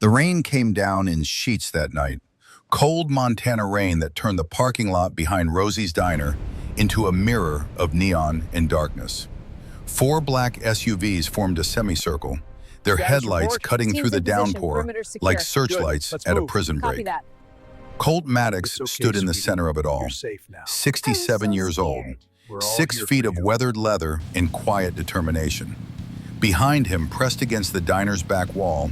The rain came down in sheets that night. Cold Montana rain that turned the parking lot behind Rosie's Diner into a mirror of neon and darkness. Four black SUVs formed a semicircle, their Status headlights report. cutting through Teams the in position, downpour perimeter secure. like Good. searchlights Let's at a move. prison Copy break. that. Colt Maddox It's okay, stood in the sweetie. center of it all, You're safe now. 67 so years old, scared. We're all 6 here feet for of you. weathered leather and quiet determination. Behind him, pressed against the diner's back wall,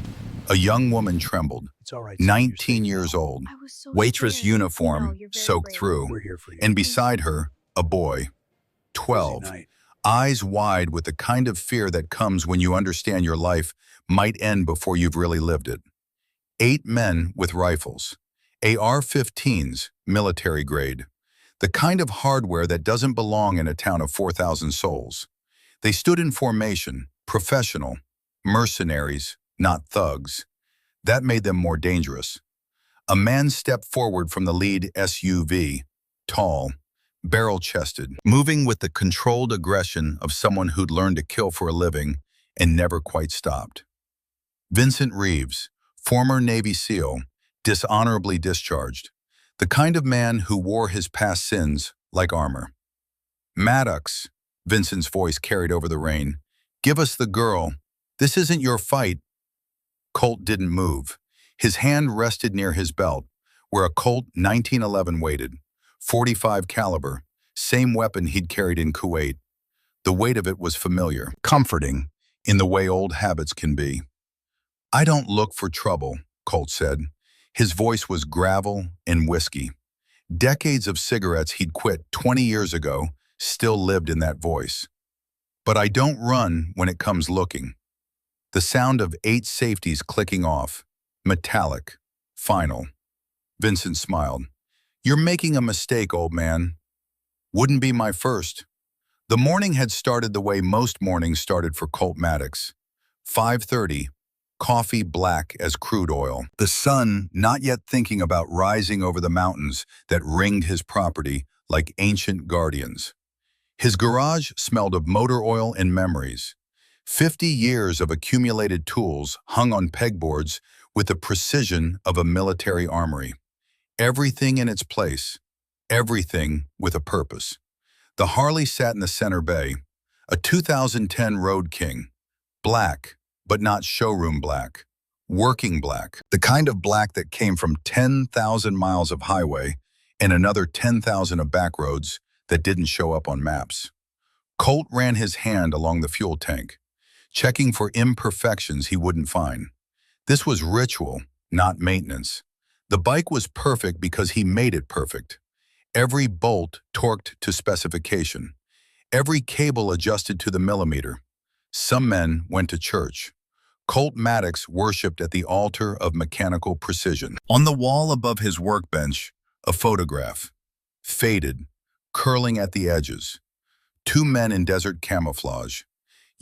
a young woman trembled, It's all right. sweetie. You're 19 safe years now. old, I was so waitress scared. No, uniform you're very soaked brave. through, We're here for you. and beside her, a boy, 12, Busy night. eyes wide with the kind of fear that comes when you understand your life might end before you've really lived it. 8 men with rifles, AR-15s, military grade, the kind of hardware that doesn't belong in a town of 4,000 souls. They stood in formation, professional, mercenaries, not thugs. That made them more dangerous. A man stepped forward from the lead SUV, tall, barrel-chested, moving with the controlled aggression of someone who'd learned to kill for a living and never quite stopped. Vincent Reeves, former Navy SEAL, dishonorably discharged, the kind of man who wore his past sins like armor. Maddox, Vincent's voice carried over the rain, give us the girl. This isn't your fight. Colt didn't move. His hand rested near his belt, where a Colt 1911 waited, .45 caliber, same weapon he'd carried in Kuwait. The weight of it was familiar, comforting, in the way old habits can be. I don't look for trouble, Colt said. His voice was gravel and whiskey. Decades of cigarettes he'd quit 20 years ago still lived in that voice. But I don't run when it comes looking. The sound of 8 safeties clicking off, metallic, final. Vincent smiled. You're making a mistake, old man. Wouldn't be my first. The morning had started the way most mornings started for Colt Maddox. 5:30, coffee black as crude oil. The sun not yet thinking about rising over the mountains that ringed his property like ancient guardians. His garage smelled of motor oil and memories. 50 years of accumulated tools hung on pegboards with the precision of a military armory. Everything in its place, everything with a purpose. The Harley sat in the center bay, a 2010 Road King, black, but not showroom black, working black, the kind of black that came from 10,000 miles of highway and another 10,000 of back roads that didn't show up on maps. Colt ran his hand along the fuel tank, checking for imperfections he wouldn't find. This was ritual, not maintenance. The bike was perfect because he made it perfect. Every bolt torqued to specification. Every cable adjusted to the millimeter. Some men went to church. Colt Maddox worshipped at the altar of mechanical precision. On the wall above his workbench, a photograph. Faded, curling at the edges. 2 men in desert camouflage.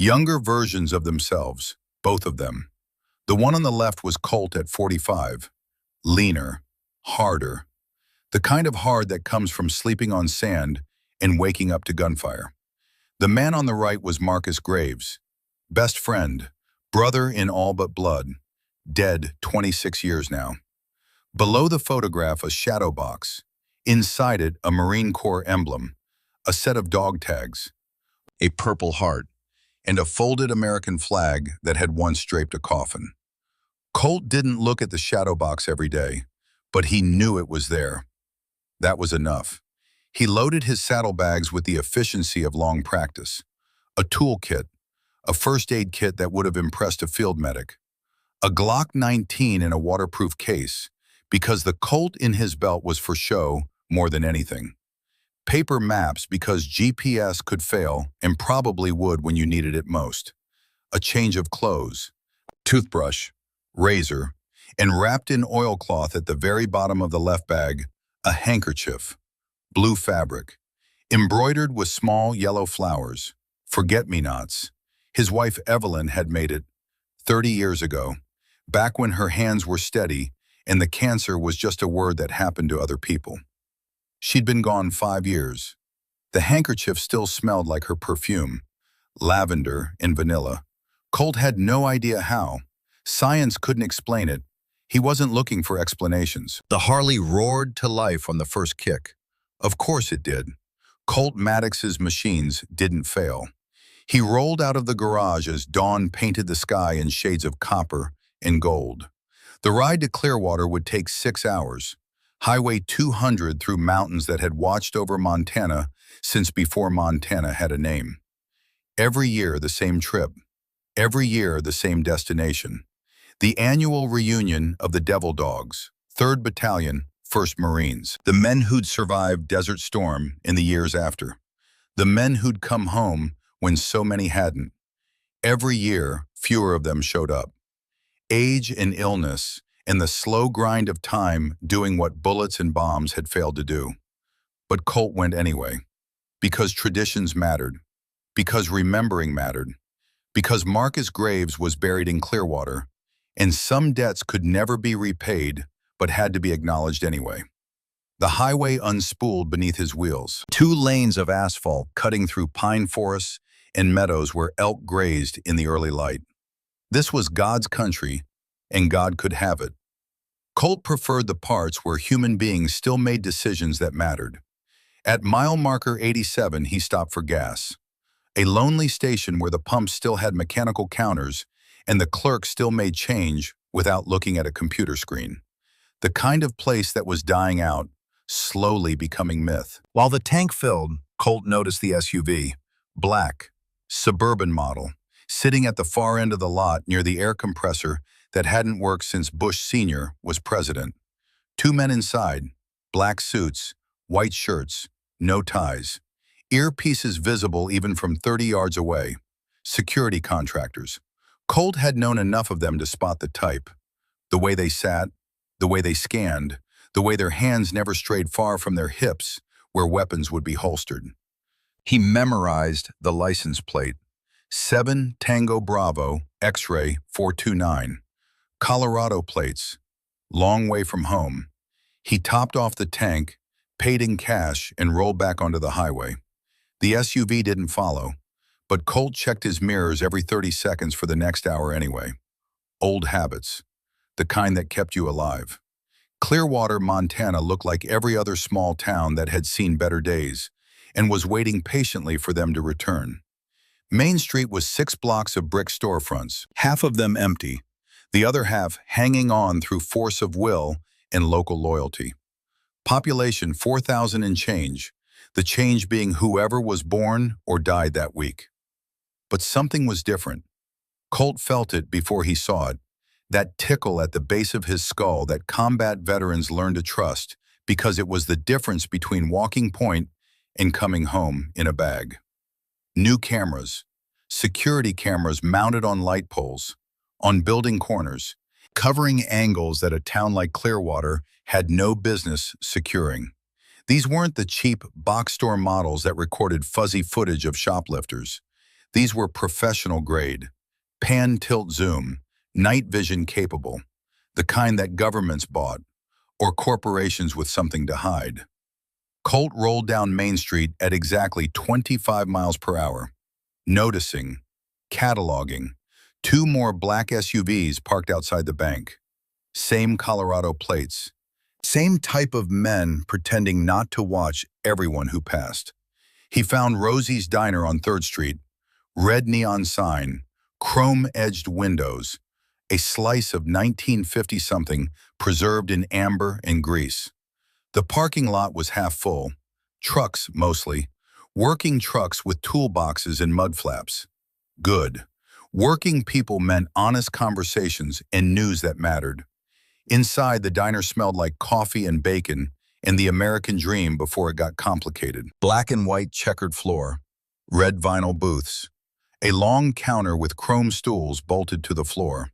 Younger versions of themselves, both of them. The one on the left was Colt at 45. Leaner, harder. The kind of hard that comes from sleeping on sand and waking up to gunfire. The man on the right was Marcus Graves, best friend, brother in all but blood, dead 26 years now. Below the photograph, a shadow box. Inside it, a Marine Corps emblem, a set of dog tags, a Purple Heart, and a folded American flag that had once draped a coffin. Colt didn't look at the shadow box every day, but he knew it was there. That was enough. He loaded his saddlebags with the efficiency of long practice. A toolkit, a first aid kit that would have impressed a field medic. A Glock 19 in a waterproof case, because the Colt in his belt was for show more than anything. Paper maps because GPS could fail and probably would when you needed it most. A change of clothes, toothbrush, razor, and wrapped in oilcloth at the very bottom of the left bag, a handkerchief, blue fabric, embroidered with small yellow flowers, forget-me-nots. His wife Evelyn had made it 30 years ago, back when her hands were steady and the cancer was just a word that happened to other people. She'd been gone 5 years. The handkerchief still smelled like her perfume, lavender and vanilla. Colt had no idea how. Science couldn't explain it, He wasn't looking for explanations. The Harley roared to life on the first kick. Of course it did. Colt Maddox's machines didn't fail. He rolled out of the garage as dawn painted the sky in shades of copper and gold. The ride to Clearwater would take 6 hours. Highway 200 through mountains that had watched over Montana since before Montana had a name. Every year the same trip. Every year the same destination. The annual reunion of the Devil Dogs, 3rd Battalion, 1st Marines. The men who'd survived Desert Storm in the years after. The men who'd come home when so many hadn't. Every year, fewer of them showed up. Age and illness and the slow grind of time doing what bullets and bombs had failed to do. But Colt went anyway. Because traditions mattered. Because remembering mattered. Because Marcus Graves was buried in Clearwater. And some debts could never be repaid, but had to be acknowledged anyway. The highway unspooled beneath his wheels. 2 lanes of asphalt cutting through pine forests and meadows where elk grazed in the early light. This was God's country, and God could have it. Colt preferred the parts where human beings still made decisions that mattered. At mile marker 87, he stopped for gas. A lonely station where the pumps still had mechanical counters and the clerk still made change without looking at a computer screen. The kind of place that was dying out, slowly becoming myth. While the tank filled, Colt noticed the SUV, black, suburban model, sitting at the far end of the lot near the air compressor that hadn't worked since Bush Sr. was president. 2 men inside, black suits, white shirts, no ties, earpieces visible even from 30 yards away. Security contractors. Colt had known enough of them to spot the type. The way they sat, the way they scanned, the way their hands never strayed far from their hips where weapons would be holstered. He memorized the license plate. 7 Tango Bravo, X-ray 429. Colorado plates, long way from home. He topped off the tank, paid in cash, and rolled back onto the highway. The SUV didn't follow, but Colt checked his mirrors every 30 seconds for the next hour anyway. Old habits, the kind that kept you alive. Clearwater, Montana looked like every other small town that had seen better days and was waiting patiently for them to return. Main Street was 6 blocks of brick storefronts, half of them empty, the other half hanging on through force of will and local loyalty. Population 4,000 and change, the change being whoever was born or died that week. But something was different. Colt felt it before he saw it, that tickle at the base of his skull that combat veterans learned to trust because it was the difference between walking point and coming home in a bag. New cameras, security cameras mounted on light poles, on building corners, covering angles that a town like Clearwater had no business securing. These weren't the cheap box store models that recorded fuzzy footage of shoplifters. These were professional grade, pan tilt zoom, night vision capable, the kind that governments bought, or corporations with something to hide. Colt rolled down Main Street at exactly 25 miles per hour, noticing, cataloging, 2 more black SUVs parked outside the bank. Same Colorado plates, same type of men pretending not to watch everyone who passed. He found Rosie's Diner on 3rd Street, red neon sign, chrome-edged windows, a slice of 1950-something preserved in amber and grease. The parking lot was half full, trucks mostly, working trucks with toolboxes and mud flaps. Good. Working people meant honest conversations and news that mattered. Inside, the diner smelled like coffee and bacon and the American dream before it got complicated. Black and white checkered floor, red vinyl booths, a long counter with chrome stools bolted to the floor,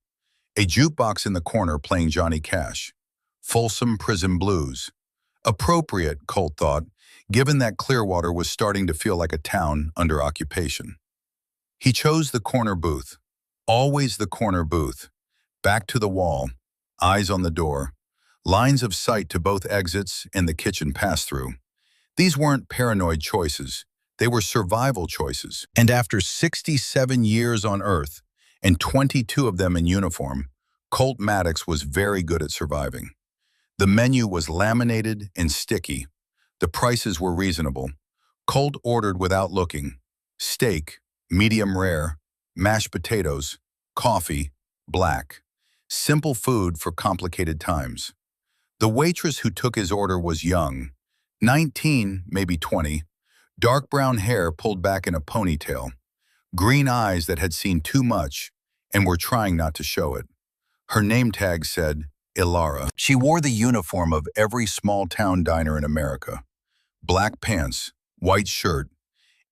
a jukebox in the corner playing Johnny Cash, Folsom Prison Blues. Appropriate, Colt thought, given that Clearwater was starting to feel like a town under occupation. He chose the corner booth, always the corner booth, back to the wall, eyes on the door, lines of sight to both exits and the kitchen pass-through. These weren't paranoid choices. They were survival choices. And after 67 years on Earth, and 22 of them in uniform, Colt Maddox was very good at surviving. The menu was laminated and sticky. The prices were reasonable. Colt ordered without looking. Steak, medium rare, mashed potatoes, coffee, black. Simple food for complicated times. The waitress who took his order was young, 19, maybe 20, dark brown hair pulled back in a ponytail, green eyes that had seen too much and were trying not to show it. Her name tag said, Ilara. She wore the uniform of every small-town diner in America. Black pants, white shirt,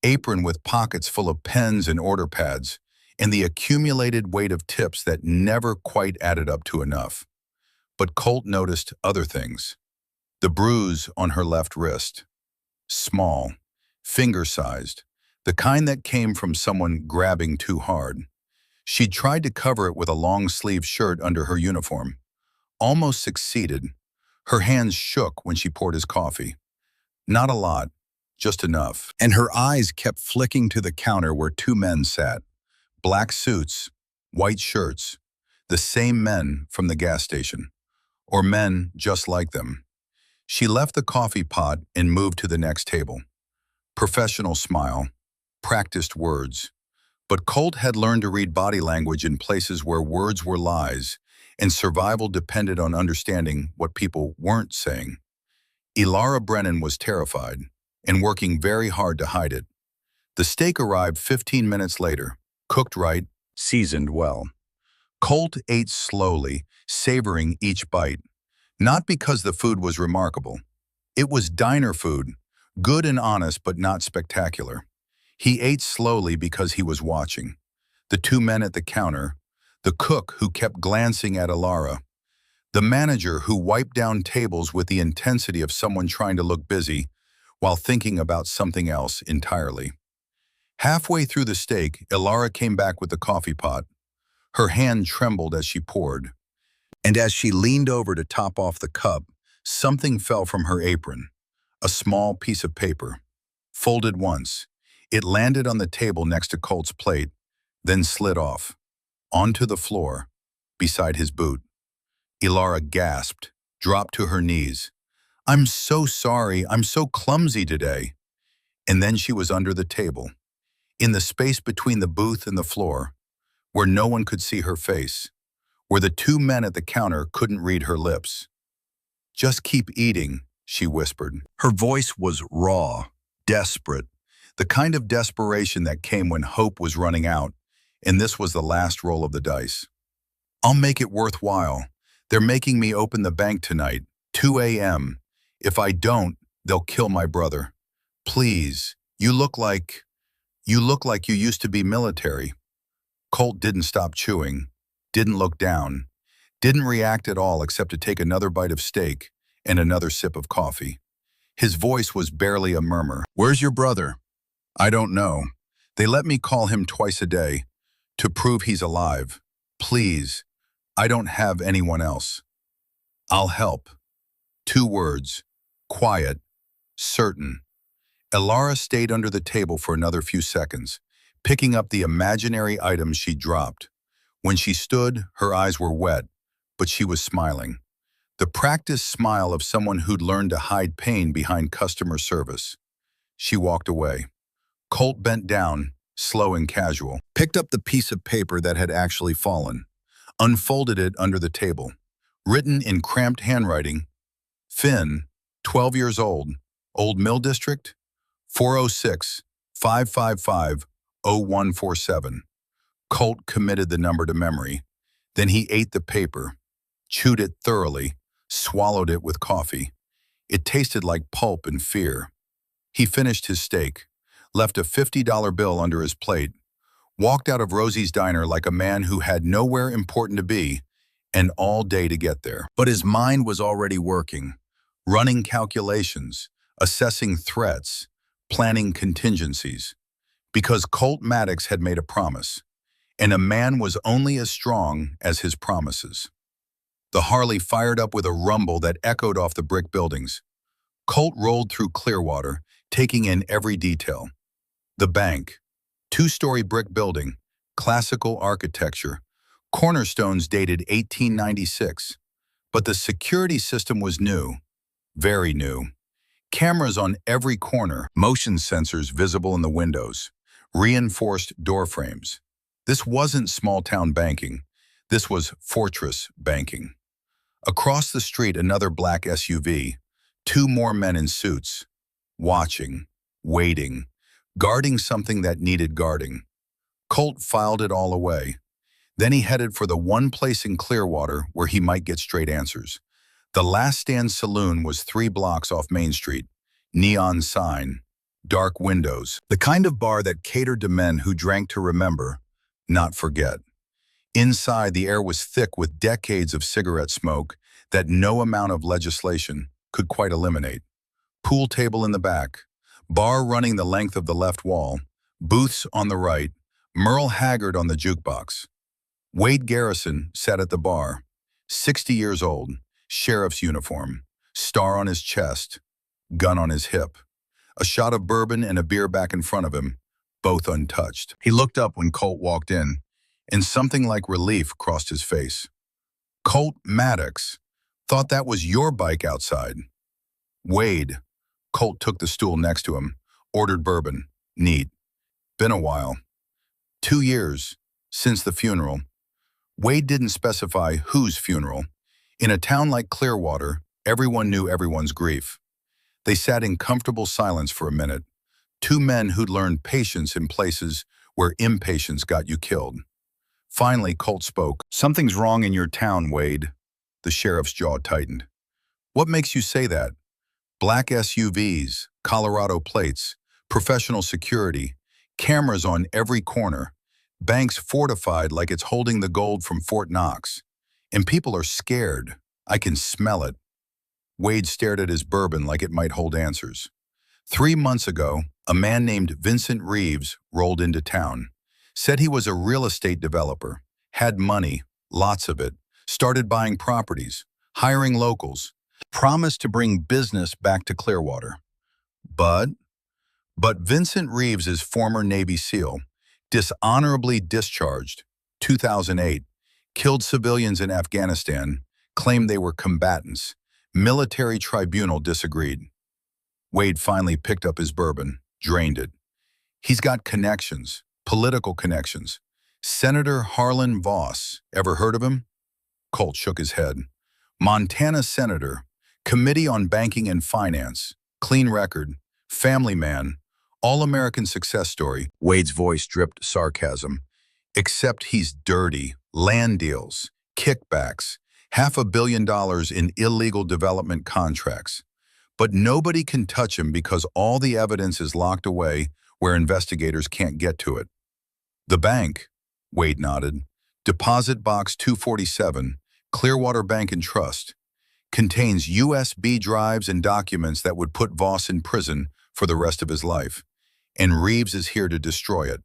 apron with pockets full of pens and order pads, and the accumulated weight of tips that never quite added up to enough. But Colt noticed other things. The bruise on her left wrist. Small, finger-sized, the kind that came from someone grabbing too hard. She'd tried to cover it with a long-sleeved shirt under her uniform. Almost succeeded. Her hands shook when she poured his coffee. Not a lot, just enough. And her eyes kept flicking to the counter where two men sat. Black suits, white shirts. The same men from the gas station. Or men just like them. She left the coffee pot and moved to the next table. Professional smile, practiced words. But Colt had learned to read body language in places where words were lies, and survival depended on understanding what people weren't saying. Ilara Brennan was terrified, and working very hard to hide it. The steak arrived 15 minutes later, cooked right, seasoned well. Colt ate slowly, savoring each bite. Not because the food was remarkable. It was diner food, good and honest but not spectacular. He ate slowly because he was watching. The two men at the counter, the cook who kept glancing at Ilara, the manager who wiped down tables with the intensity of someone trying to look busy while thinking about something else entirely. Halfway through the steak, Ilara came back with the coffee pot. Her hand trembled as she poured. And as she leaned over to top off the cup, something fell from her apron. A small piece of paper. Folded once, it landed on the table next to Colt's plate, then slid off, onto the floor, beside his boot. Ilara gasped, dropped to her knees. "I'm so sorry, I'm so clumsy today." And then she was under the table, in the space between the booth and the floor, where no one could see her face, where the two men at the counter couldn't read her lips. "Just keep eating," she whispered. Her voice was raw, desperate, the kind of desperation that came when hope was running out, and this was the last roll of the dice. "I'll make it worthwhile. They're making me open the bank tonight, 2 a.m. If I don't, they'll kill my brother. Please, you look like you used to be military." Colt didn't stop chewing, didn't look down, didn't react at all except to take another bite of steak and another sip of coffee. His voice was barely a murmur. "Where's your brother?" "I don't know. They let me call him twice a day, to prove he's alive. Please, I don't have anyone else." "I'll help." 2 words. Quiet. Certain. Ilara stayed under the table for another few seconds, picking up the imaginary items she dropped. When she stood, her eyes were wet, but she was smiling. The practiced smile of someone who'd learned to hide pain behind customer service. She walked away. Colt bent down, slow and casual, picked up the piece of paper that had actually fallen, unfolded it under the table. Written in cramped handwriting, "Finn, 12 years old Mill District, 406-555-0147. Colt committed the number to memory. Then he ate the paper, chewed it thoroughly, swallowed it with coffee. It tasted like pulp and fear. He finished his steak, left a $50 bill under his plate, walked out of Rosie's diner like a man who had nowhere important to be and all day to get there. But his mind was already working, running calculations, assessing threats, planning contingencies. Because Colt Maddox had made a promise, and a man was only as strong as his promises. The Harley fired up with a rumble that echoed off the brick buildings. Colt rolled through Clearwater, taking in every detail. The bank, 2-story brick building, classical architecture, Cornerstones dated 1896, but the security system was new, very new. Cameras on every corner, motion sensors visible in the windows, reinforced door frames. This wasn't small-town banking. This was fortress banking. Across the street, another black SUV, two more men in suits, watching, waiting, guarding something that needed guarding. Colt filed it all away. Then he headed for the one place in Clearwater where he might get straight answers. The Last Stand Saloon was 3 blocks off Main Street. Neon sign, dark windows, the kind of bar that catered to men who drank to remember, not forget. Inside, the air was thick with decades of cigarette smoke that no amount of legislation could quite eliminate. Pool table in the back, bar running the length of the left wall, booths on the right, Merle Haggard on the jukebox. Wade Garrison sat at the bar, 60 years old, sheriff's uniform, star on his chest, gun on his hip, a shot of bourbon and a beer back in front of him, both untouched. He looked up when Colt walked in, and something like relief crossed his face. Colt Maddox, thought that was your bike outside. Wade, Colt took the stool next to him, ordered bourbon, neat. Been a while. 2 years, since the funeral. Wade didn't specify whose funeral. In a town like Clearwater, everyone knew everyone's grief. They sat in comfortable silence for a minute, two men who'd learned patience in places where impatience got you killed. Finally, Colt spoke. "Something's wrong in your town, Wade." The sheriff's jaw tightened. "What makes you say that? Black SUVs, Colorado plates, professional security, cameras on every corner, banks fortified like it's holding the gold from Fort Knox. And people are scared. I can smell it." Wade stared at his bourbon like it might hold answers. 3 months ago, a man named Vincent Reeves rolled into town. Said he was a real estate developer, had money, lots of it, started buying properties, hiring locals, promised to bring business back to Clearwater. But Vincent Reeves is former Navy SEAL, dishonorably discharged, 2008, killed civilians in Afghanistan, claimed they were combatants. Military tribunal disagreed. Wade finally picked up his bourbon, drained it. He's got connections, political connections. Senator Harlan Voss, ever heard of him? Colt shook his head. Montana senator, Committee on Banking and Finance, clean record, family man, all-American success story. Wade's voice dripped sarcasm. Except he's dirty, land deals, kickbacks, $500 million in illegal development contracts. But nobody can touch him because all the evidence is locked away where investigators can't get to it. The bank, Wade nodded, Deposit Box 247, Clearwater Bank and Trust, contains USB drives and documents that would put Voss in prison for the rest of his life. And Reeves is here to destroy it.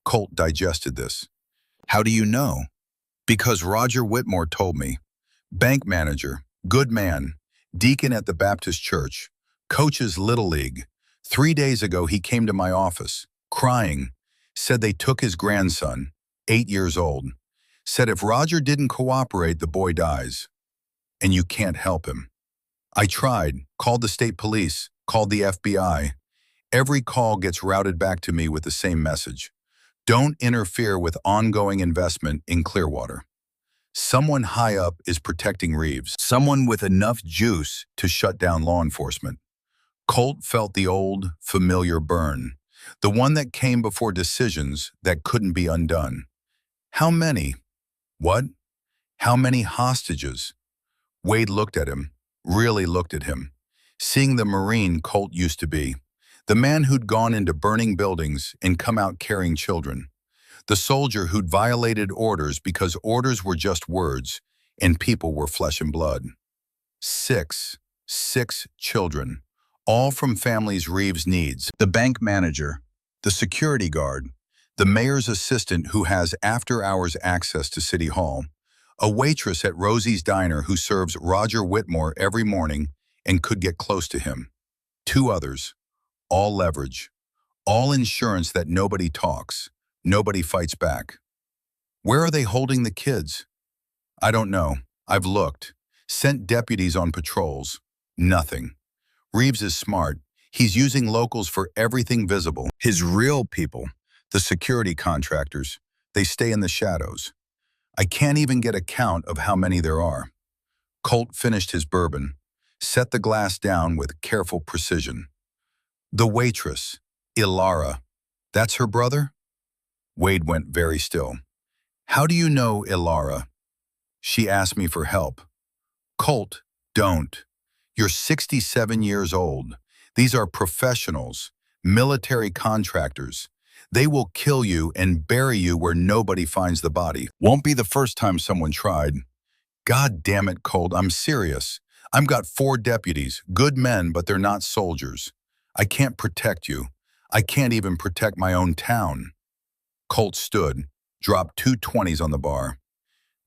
Colt digested this. How do you know? Because Roger Whitmore told me. Bank manager, good man, deacon at the Baptist church, coaches Little League. 3 days ago he came to my office, crying, said they took his grandson, 8 years old. Said if Roger didn't cooperate, the boy dies. And you can't help him. I tried, called the state police, called the FBI. Every call gets routed back to me with the same message. Don't interfere with ongoing investment in Clearwater. Someone high up is protecting Reeves, someone with enough juice to shut down law enforcement. Colt felt the old, familiar burn, the one that came before decisions that couldn't be undone. How many? What? How many hostages? Wade looked at him, really looked at him, seeing the Marine Colt used to be, the man who'd gone into burning buildings and come out carrying children, the soldier who'd violated orders because orders were just words and people were flesh and blood. Six children, all from families Reeves needs. The bank manager, the security guard, the mayor's assistant who has after-hours access to City Hall, a waitress at Rosie's Diner who serves Roger Whitmore every morning and could get close to him. 2 others, all leverage, all insurance that nobody talks, nobody fights back. Where are they holding the kids? I don't know. I've looked. Sent deputies on patrols. Nothing. Reeves is smart. He's using locals for everything visible. His real people, the security contractors, they stay in the shadows. I can't even get a count of how many there are. Colt finished his bourbon, set the glass down with careful precision. The waitress, Ilara, that's her brother? Wade went very still. How do you know Ilara? She asked me for help. Colt, don't. You're 67 years old. These are professionals, military contractors. They will kill you and bury you where nobody finds the body. Won't be the first time someone tried. God damn it, Colt, I'm serious. I've got 4 deputies, good men, but they're not soldiers. I can't protect you. I can't even protect my own town. Colt stood, dropped 2 20s on the bar.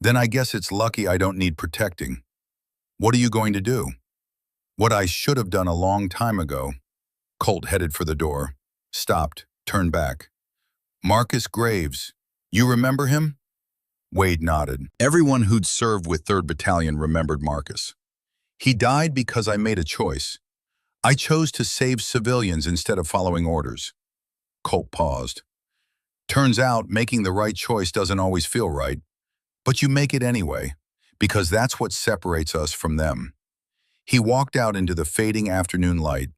Then I guess it's lucky I don't need protecting. What are you going to do? What I should have done a long time ago. Colt headed for the door, stopped, turned back. Marcus Graves, you remember him? Wade nodded. Everyone who'd served with 3rd Battalion remembered Marcus. He died because I made a choice. I chose to save civilians instead of following orders. Colt paused. Turns out making the right choice doesn't always feel right, but you make it anyway, because that's what separates us from them. He walked out into the fading afternoon light.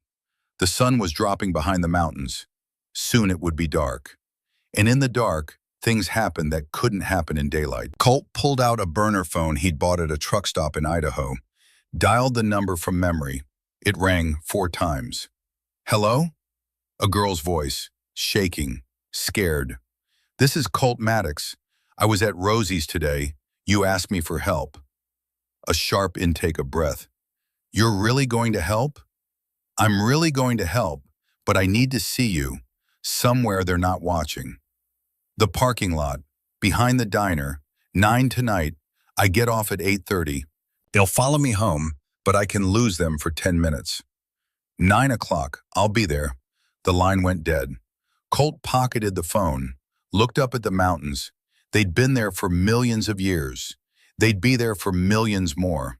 The sun was dropping behind the mountains. Soon it would be dark. And in the dark, things happened that couldn't happen in daylight. Colt pulled out a burner phone he'd bought at a truck stop in Idaho, dialed the number from memory. It rang 4 times. Hello? A girl's voice, shaking, scared. This is Colt Maddox. I was at Rosie's today. You asked me for help. A sharp intake of breath. You're really going to help? I'm really going to help, but I need to see you. Somewhere they're not watching. The parking lot, behind the diner, 9 tonight. I get off at 8:30. They'll follow me home, but I can lose them for 10 minutes. 9 o'clock, I'll be there. The line went dead. Colt pocketed the phone, looked up at the mountains. They'd been there for millions of years. They'd be there for millions more.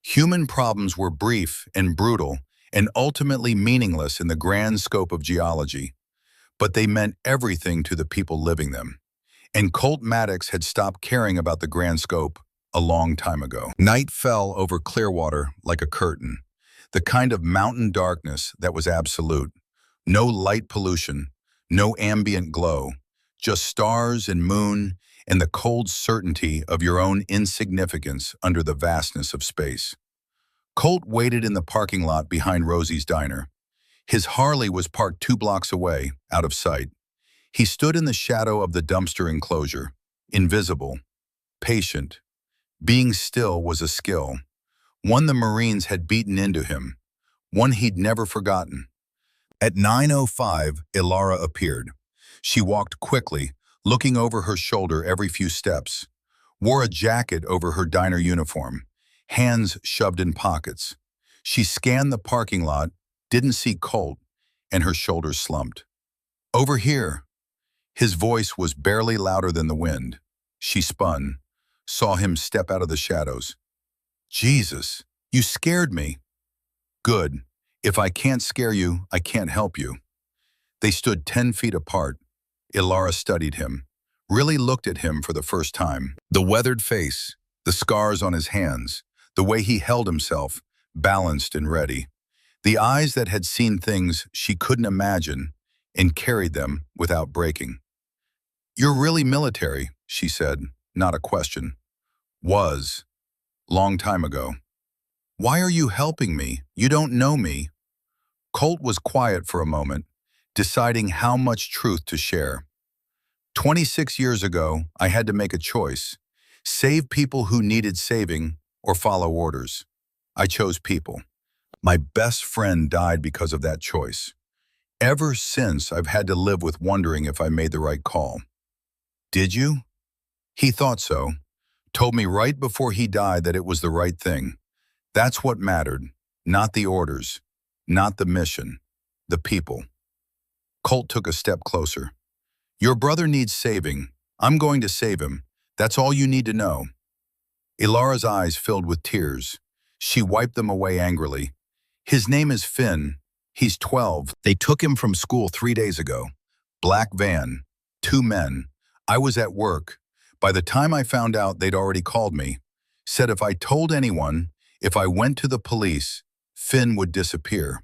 Human problems were brief and brutal and ultimately meaningless in the grand scope of geology, but they meant everything to the people living them. And Colt Maddox had stopped caring about the grand scope a long time ago. Night fell over Clearwater like a curtain, the kind of mountain darkness that was absolute. No light pollution, no ambient glow, just stars and moon and the cold certainty of your own insignificance under the vastness of space. Colt waited in the parking lot behind Rosie's diner. His Harley was parked 2 blocks away, out of sight. He stood in the shadow of the dumpster enclosure, invisible, patient. Being still was a skill, one the Marines had beaten into him, one he'd never forgotten. At 9:05, Ilara appeared. She walked quickly, looking over her shoulder every few steps, wore a jacket over her diner uniform, hands shoved in pockets. She scanned the parking lot, didn't see Colt, and her shoulders slumped. Over here. His voice was barely louder than the wind. She spun, saw him step out of the shadows. Jesus, you scared me. Good. If I can't scare you, I can't help you. They stood 10 feet apart. Ilara studied him, really looked at him for the first time. The weathered face, the scars on his hands, the way he held himself, balanced and ready. The eyes that had seen things she couldn't imagine and carried them without breaking. You're really military, she said, not a question. Was. Long time ago. Why are you helping me? You don't know me. Colt was quiet for a moment, deciding how much truth to share. 26 years ago, I had to make a choice. Save people who needed saving or follow orders. I chose people. My best friend died because of that choice. Ever since, I've had to live with wondering if I made the right call. Did you? He thought so. Told me right before he died that it was the right thing. That's what mattered, not the orders, not the mission, the people. Colt took a step closer. Your brother needs saving. I'm going to save him. That's all you need to know. Ilara's eyes filled with tears. She wiped them away angrily. His name is Finn. He's 12. They took him from school 3 days ago. Black van. 2 men. I was at work. By the time I found out, they'd already called me. Said if I told anyone, if I went to the police, Finn would disappear.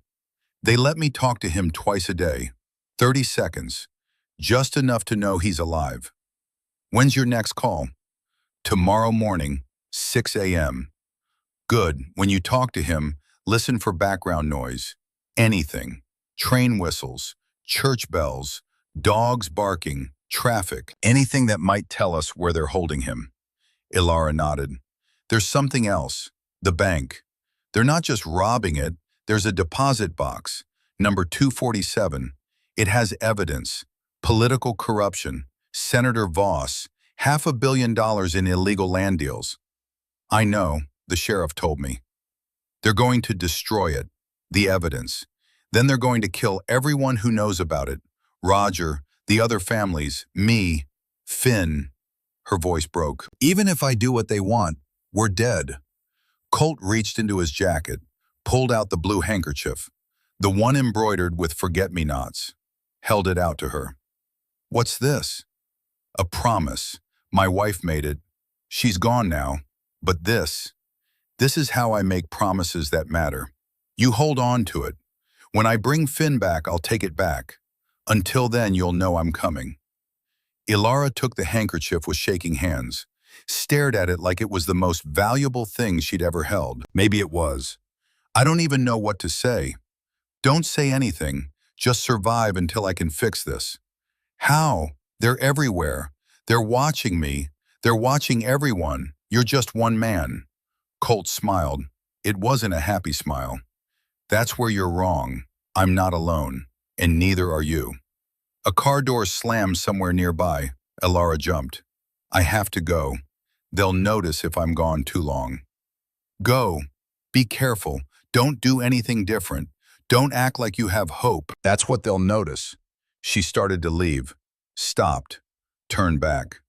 They let me talk to him twice a day. 30 seconds. Just enough to know he's alive. When's your next call? Tomorrow morning, 6 a.m. Good. When you talk to him, listen for background noise. Anything. Train whistles, church bells, dogs barking, traffic. Anything that might tell us where they're holding him. Ilara nodded. There's something else. The bank. They're not just robbing it. There's a deposit box. Number 247. It has evidence. Political corruption. Senator Voss. $500 million in illegal land deals. I know, the sheriff told me. They're going to destroy it, the evidence. Then they're going to kill everyone who knows about it. Roger, the other families, me, Finn. Her voice broke. Even if I do what they want, we're dead. Colt reached into his jacket, pulled out the blue handkerchief, the one embroidered with forget-me-nots, held it out to her. What's this? A promise. My wife made it. She's gone now. But this is how I make promises that matter. You hold on to it. When I bring Finn back, I'll take it back. Until then, you'll know I'm coming. Ilara took the handkerchief with shaking hands, stared at it like it was the most valuable thing she'd ever held. Maybe it was. I don't even know what to say. Don't say anything. Just survive until I can fix this. How? They're everywhere. They're watching me. They're watching everyone. You're just one man. Colt smiled. It wasn't a happy smile. That's where you're wrong. I'm not alone, and neither are you. A car door slammed somewhere nearby. Ilara jumped. I have to go. They'll notice if I'm gone too long. Go. Be careful. Don't do anything different. Don't act like you have hope. That's what they'll notice. She started to leave. Stopped. Turned back.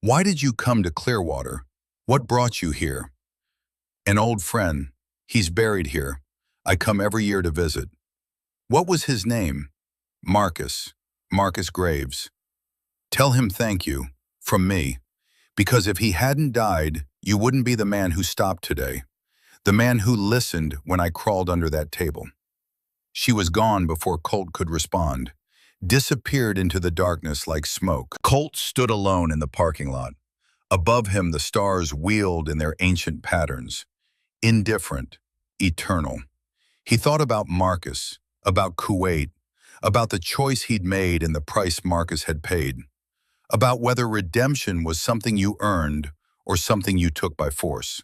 Why did you come to Clearwater? What brought you here? An old friend. He's buried here. I come every year to visit. What was his name? Marcus. Marcus Graves. Tell him thank you. From me. Because if he hadn't died, you wouldn't be the man who stopped today. The man who listened when I crawled under that table. She was gone before Colt could respond. Disappeared into the darkness like smoke. Colt stood alone in the parking lot. Above him, the stars wheeled in their ancient patterns. Indifferent, eternal. He thought about Marcus, about Kuwait, about the choice he'd made and the price Marcus had paid, about whether redemption was something you earned or something you took by force.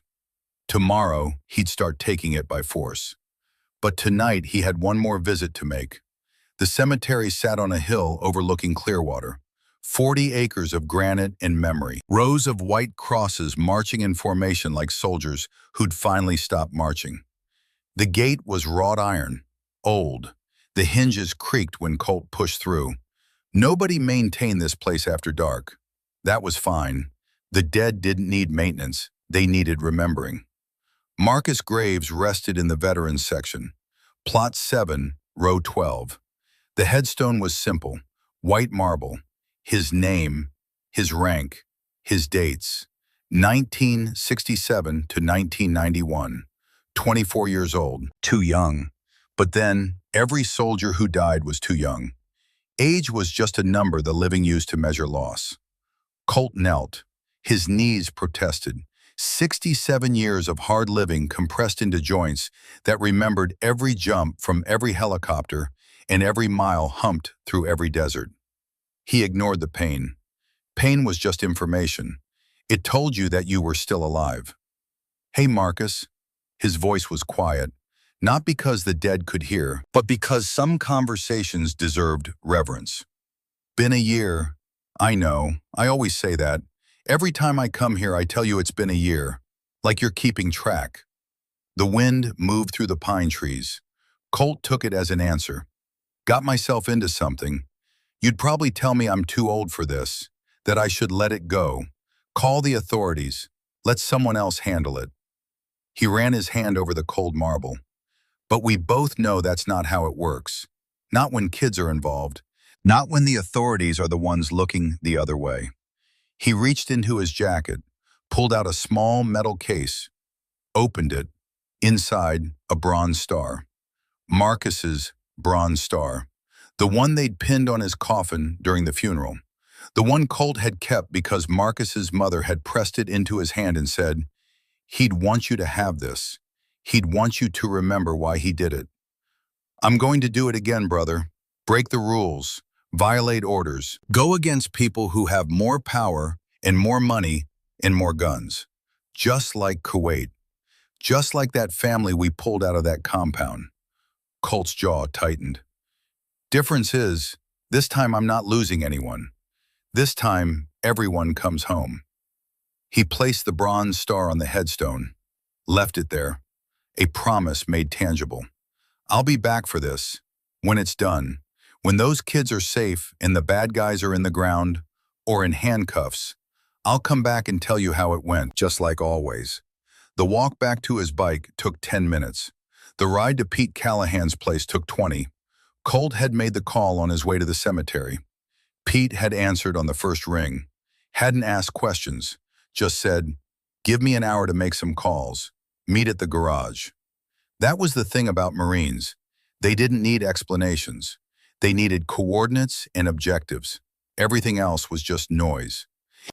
Tomorrow, he'd start taking it by force. But tonight, he had one more visit to make. The cemetery sat on a hill overlooking Clearwater. 40 acres of granite and memory. Rows of white crosses marching in formation like soldiers who'd finally stopped marching. The gate was wrought iron, old. The hinges creaked when Colt pushed through. Nobody maintained this place after dark. That was fine. The dead didn't need maintenance. They needed remembering. Marcus Graves rested in the veterans section. Plot 7, row 12. The headstone was simple, white marble. His name, his rank, his dates. 1967 to 1991. 24 years old. Too young. But then, every soldier who died was too young. Age was just a number the living used to measure loss. Colt knelt. His knees protested. 67 years of hard living compressed into joints that remembered every jump from every helicopter and every mile humped through every desert. He ignored the pain. Pain was just information. It told you that you were still alive. Hey, Marcus. His voice was quiet, not because the dead could hear, but because some conversations deserved reverence. Been a year. I know. I always say that. Every time I come here, I tell you it's been a year, like you're keeping track. The wind moved through the pine trees. Colt took it as an answer. Got myself into something. You'd probably tell me I'm too old for this, that I should let it go. Call the authorities. Let someone else handle it. He ran his hand over the cold marble. But we both know that's not how it works. Not when kids are involved. Not when the authorities are the ones looking the other way. He reached into his jacket, pulled out a small metal case, opened it. Inside, a bronze star. Marcus's bronze star. The one they'd pinned on his coffin during the funeral. The one Colt had kept because Marcus's mother had pressed it into his hand and said, "He'd want you to have this. He'd want you to remember why he did it." "I'm going to do it again, brother. Break the rules, violate orders, go against people who have more power and more money and more guns. Just like Kuwait. Just like that family we pulled out of that compound." Colt's jaw tightened. "Difference is, this time I'm not losing anyone. This time, everyone comes home." He placed the bronze star on the headstone, left it there, a promise made tangible. "I'll be back for this, when it's done, when those kids are safe and the bad guys are in the ground or in handcuffs. I'll come back and tell you how it went, just like always." The walk back to his bike took 10 minutes. The ride to Pete Callahan's place took 20. Colt had made the call on his way to the cemetery. Pete had answered on the first ring, hadn't asked questions, just said, "Give me an hour to make some calls. Meet at the garage." That was the thing about Marines. They didn't need explanations. They needed coordinates and objectives. Everything else was just noise.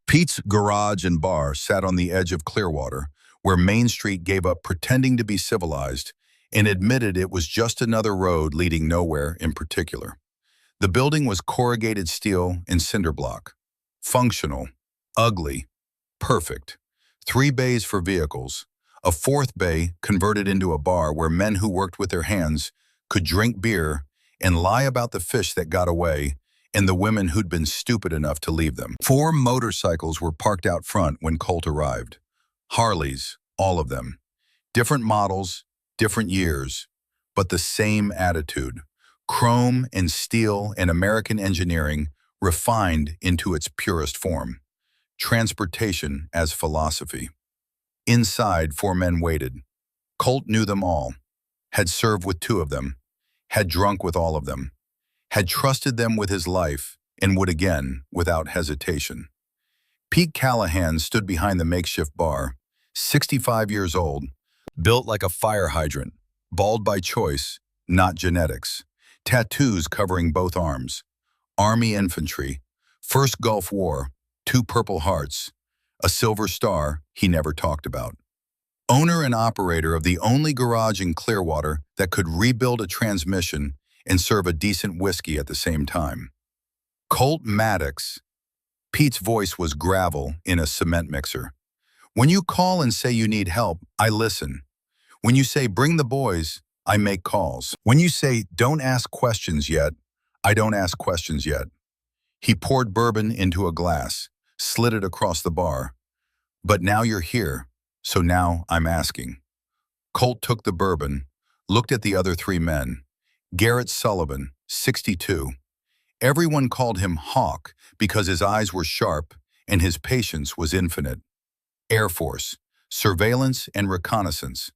Pete's garage and bar sat on the edge of Clearwater, where Main Street gave up pretending to be civilized and admitted it was just another road leading nowhere in particular. The building was corrugated steel and cinder block. Functional, ugly, perfect. 3 bays for vehicles. A 4th bay converted into a bar where men who worked with their hands could drink beer and lie about the fish that got away and the women who'd been stupid enough to leave them. 4 motorcycles were parked out front when Colt arrived. Harleys, all of them. Different models, different years, but the same attitude. Chrome and steel and American engineering refined into its purest form. Transportation as philosophy. Inside, 4 men waited. Colt knew them all, had served with 2 of them, had drunk with all of them, had trusted them with his life, and would again without hesitation. Pete Callahan stood behind the makeshift bar, 65 years old, built like a fire hydrant, bald by choice, not genetics. Tattoos covering both arms. Army infantry. First Gulf War. 2 Purple Hearts. A silver star he never talked about. Owner and operator of the only garage in Clearwater that could rebuild a transmission and serve a decent whiskey at the same time. Colt Maddox. Pete's voice was gravel in a cement mixer. "When you call and say you need help, I listen. When you say bring the boys, I make calls. When you say don't ask questions yet, I don't ask questions yet." He poured bourbon into a glass, slid it across the bar. "But now you're here, so now I'm asking." Colt took the bourbon, looked at the other 3 men. Garrett Sullivan, 62. Everyone called him Hawk because his eyes were sharp and his patience was infinite. Air Force, surveillance and reconnaissance.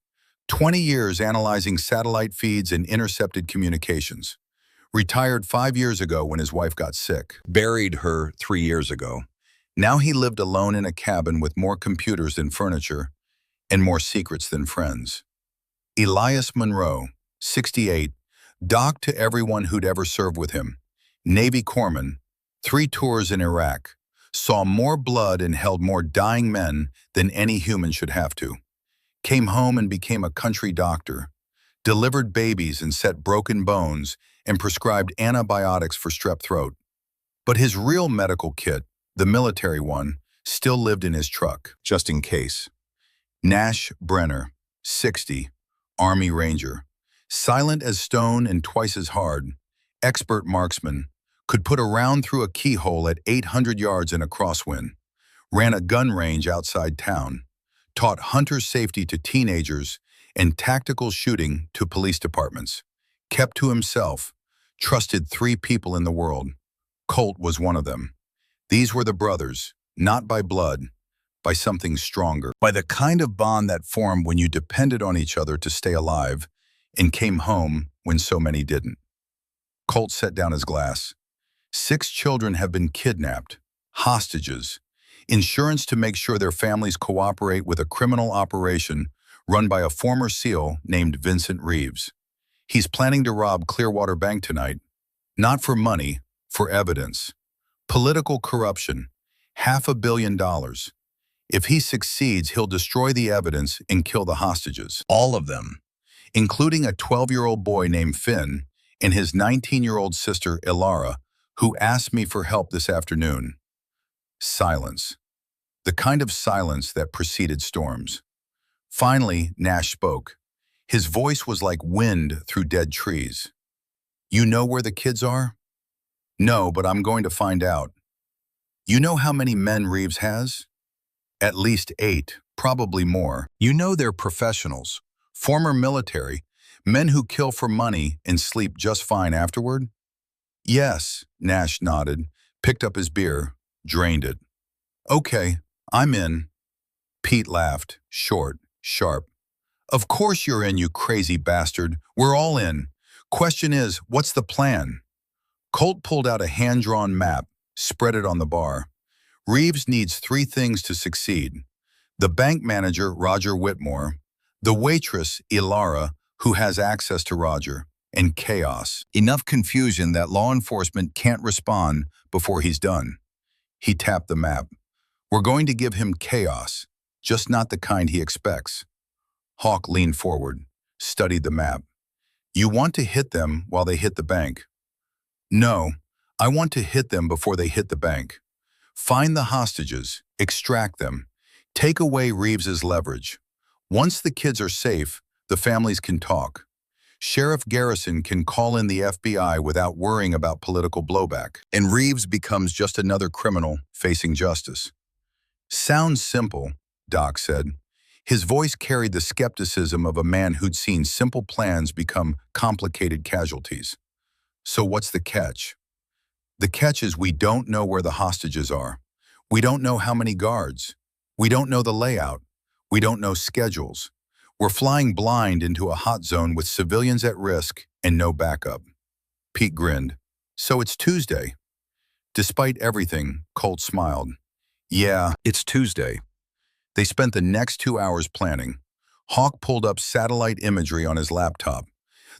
20 years analyzing satellite feeds and intercepted communications. Retired 5 years ago when his wife got sick. Buried her 3 years ago. Now he lived alone in a cabin with more computers than furniture and more secrets than friends. Elias Monroe, 68, docked to everyone who'd ever served with him. Navy corpsman, 3 tours in Iraq, saw more blood and held more dying men than any human should have to. Came home and became a country doctor, delivered babies and set broken bones and prescribed antibiotics for strep throat. But his real medical kit, the military one, still lived in his truck, just in case. Nash Brenner, 60, Army Ranger, silent as stone and twice as hard, expert marksman, could put a round through a keyhole at 800 yards in a crosswind, ran a gun range outside town, taught hunter safety to teenagers and tactical shooting to police departments, kept to himself, trusted 3 people in the world. Colt was one of them. These were the brothers, not by blood, by something stronger, by the kind of bond that formed when you depended on each other to stay alive and came home when so many didn't. Colt set down his glass. 6 children have been kidnapped, hostages, insurance to make sure their families cooperate with a criminal operation run by a former SEAL named Vincent Reeves. He's planning to rob Clearwater Bank tonight, not for money, for evidence. Political corruption, $500 million. If he succeeds, he'll destroy the evidence and kill the hostages. All of them, including a 12-year-old boy named Finn and his 19-year-old sister, Ilara, who asked me for help this afternoon. Silence. The kind of silence that preceded storms. Finally, Nash spoke. His voice was like wind through dead trees. You know where the kids are? No, but I'm going to find out. You know how many men Reeves has? At least 8, probably more. You know they're professionals, former military, men who kill for money and sleep just fine afterward? Yes, Nash nodded, picked up his beer, drained it. Okay, I'm in. Pete laughed, short, sharp. Of course you're in, you crazy bastard. We're all in. Question is, what's the plan? Colt pulled out a hand-drawn map, spread it on the bar. Reeves needs 3 things to succeed. The bank manager, Roger Whitmore, the waitress, Ilara, who has access to Roger, and chaos. Enough confusion that law enforcement can't respond before he's done. He tapped the map. We're going to give him chaos, just not the kind he expects. Hawk leaned forward, studied the map. You want to hit them while they hit the bank. No, I want to hit them before they hit the bank. Find the hostages, extract them, take away Reeves's leverage. Once the kids are safe, the families can talk. Sheriff Garrison can call in the FBI without worrying about political blowback, and Reeves becomes just another criminal facing justice. Sounds simple, Doc said. His voice carried the skepticism of a man who'd seen simple plans become complicated casualties. So what's the catch? The catch is we don't know where the hostages are. We don't know how many guards. We don't know the layout. We don't know schedules. We're flying blind into a hot zone with civilians at risk and no backup. Pete grinned. So it's Tuesday. Despite everything, Colt smiled. Yeah, it's Tuesday. They spent the next 2 hours planning. Hawk pulled up satellite imagery on his laptop.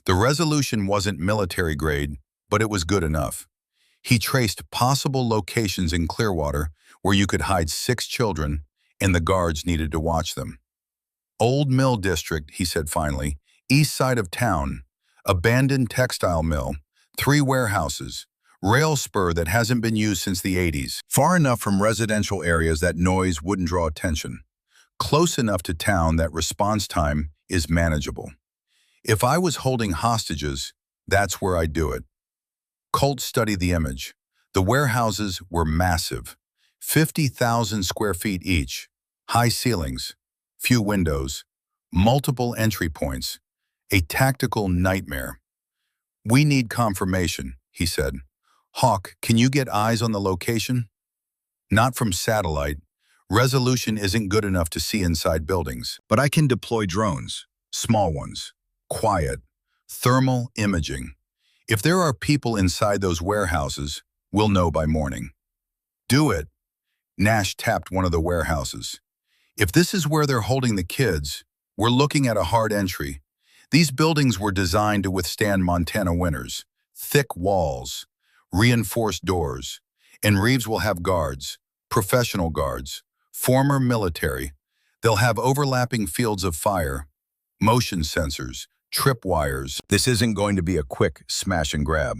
The resolution wasn't military grade, but it was good enough. He traced possible locations in Clearwater where you could hide 6 children and the guards needed to watch them. Old Mill District, he said finally, east side of town, abandoned textile mill, 3 warehouses, rail spur that hasn't been used since the 80s, far enough from residential areas that noise wouldn't draw attention, close enough to town that response time is manageable. If I was holding hostages, that's where I'd do it. Colt studied the image. The warehouses were massive, 50,000 square feet each, high ceilings, few windows, multiple entry points, a tactical nightmare. We need confirmation, he said. Hawk, can you get eyes on the location? Not from satellite. Resolution isn't good enough to see inside buildings, but I can deploy drones, small ones, quiet, thermal imaging. If there are people inside those warehouses, we'll know by morning. Do it. Nash tapped one of the warehouses. If this is where they're holding the kids, we're looking at a hard entry. These buildings were designed to withstand Montana winters. Thick walls, reinforced doors, and Reeves will have guards, professional guards, former military. They'll have overlapping fields of fire, motion sensors, tripwires. This isn't going to be a quick smash and grab.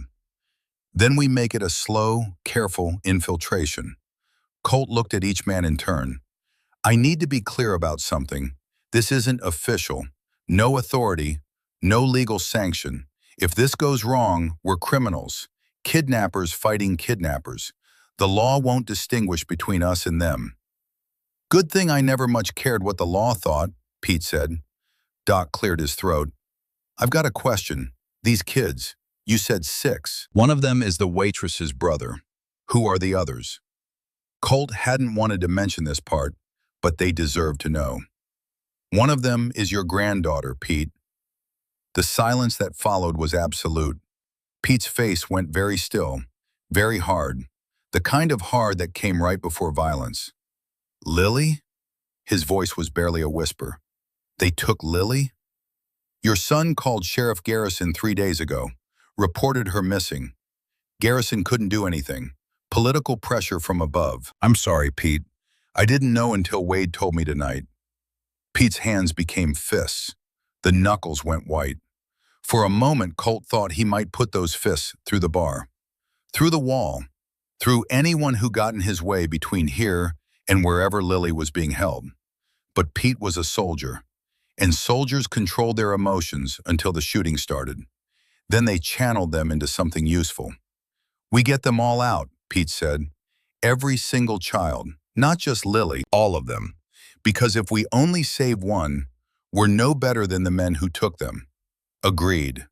Then we make it a slow, careful infiltration. Colt looked at each man in turn. I need to be clear about something. This isn't official. No authority, no legal sanction. If this goes wrong, we're criminals. Kidnappers fighting kidnappers. The law won't distinguish between us and them. Good thing I never much cared what the law thought, Pete said. Doc cleared his throat. I've got a question. These kids, you said 6. One of them is the waitress's brother. Who are the others? Colt hadn't wanted to mention this part, but they deserve to know. One of them is your granddaughter, Pete. The silence that followed was absolute. Pete's face went very still, very hard, the kind of hard that came right before violence. Lily? His voice was barely a whisper. They took Lily? Your son called Sheriff Garrison 3 days ago, reported her missing. Garrison couldn't do anything. Political pressure from above. I'm sorry, Pete. I didn't know until Wade told me tonight. Pete's hands became fists. The knuckles went white. For a moment, Colt thought he might put those fists through the bar, through the wall, through anyone who got in his way between here and wherever Lily was being held. But Pete was a soldier, and soldiers controlled their emotions until the shooting started. Then they channeled them into something useful. We get them all out, Pete said. Every single child, not just Lily, all of them. Because if we only save one, we're no better than the men who took them. Agreed.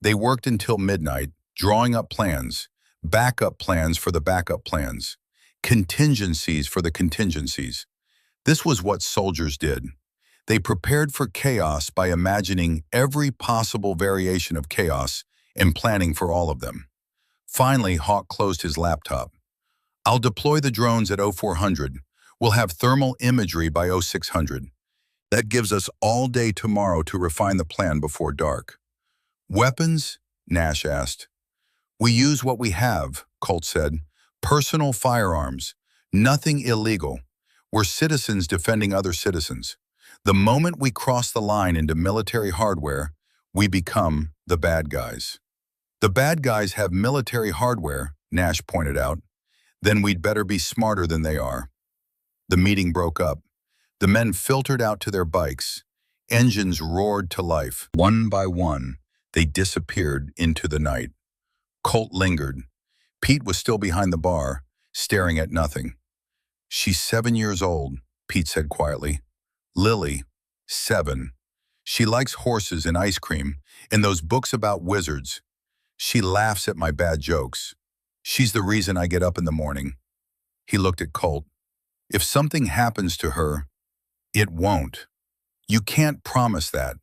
They worked until midnight, drawing up plans, backup plans for the backup plans, contingencies for the contingencies. This was what soldiers did. They prepared for chaos by imagining every possible variation of chaos and planning for all of them. Finally, Hawk closed his laptop. I'll deploy the drones at 0400. We'll have thermal imagery by 0600. That gives us all day tomorrow to refine the plan before dark. Weapons? Nash asked. We use what we have, Colt said. Personal firearms. Nothing illegal. We're citizens defending other citizens. The moment we cross the line into military hardware, we become the bad guys. The bad guys have military hardware, Nash pointed out. Then we'd better be smarter than they are. The meeting broke up. The men filtered out to their bikes. Engines roared to life. One by one, they disappeared into the night. Colt lingered. Pete was still behind the bar, staring at nothing. She's 7 years old, Pete said quietly. Lily, 7. She likes horses and ice cream and those books about wizards. She laughs at my bad jokes. She's the reason I get up in the morning. He looked at Colt. If something happens to her, it won't. You can't promise that.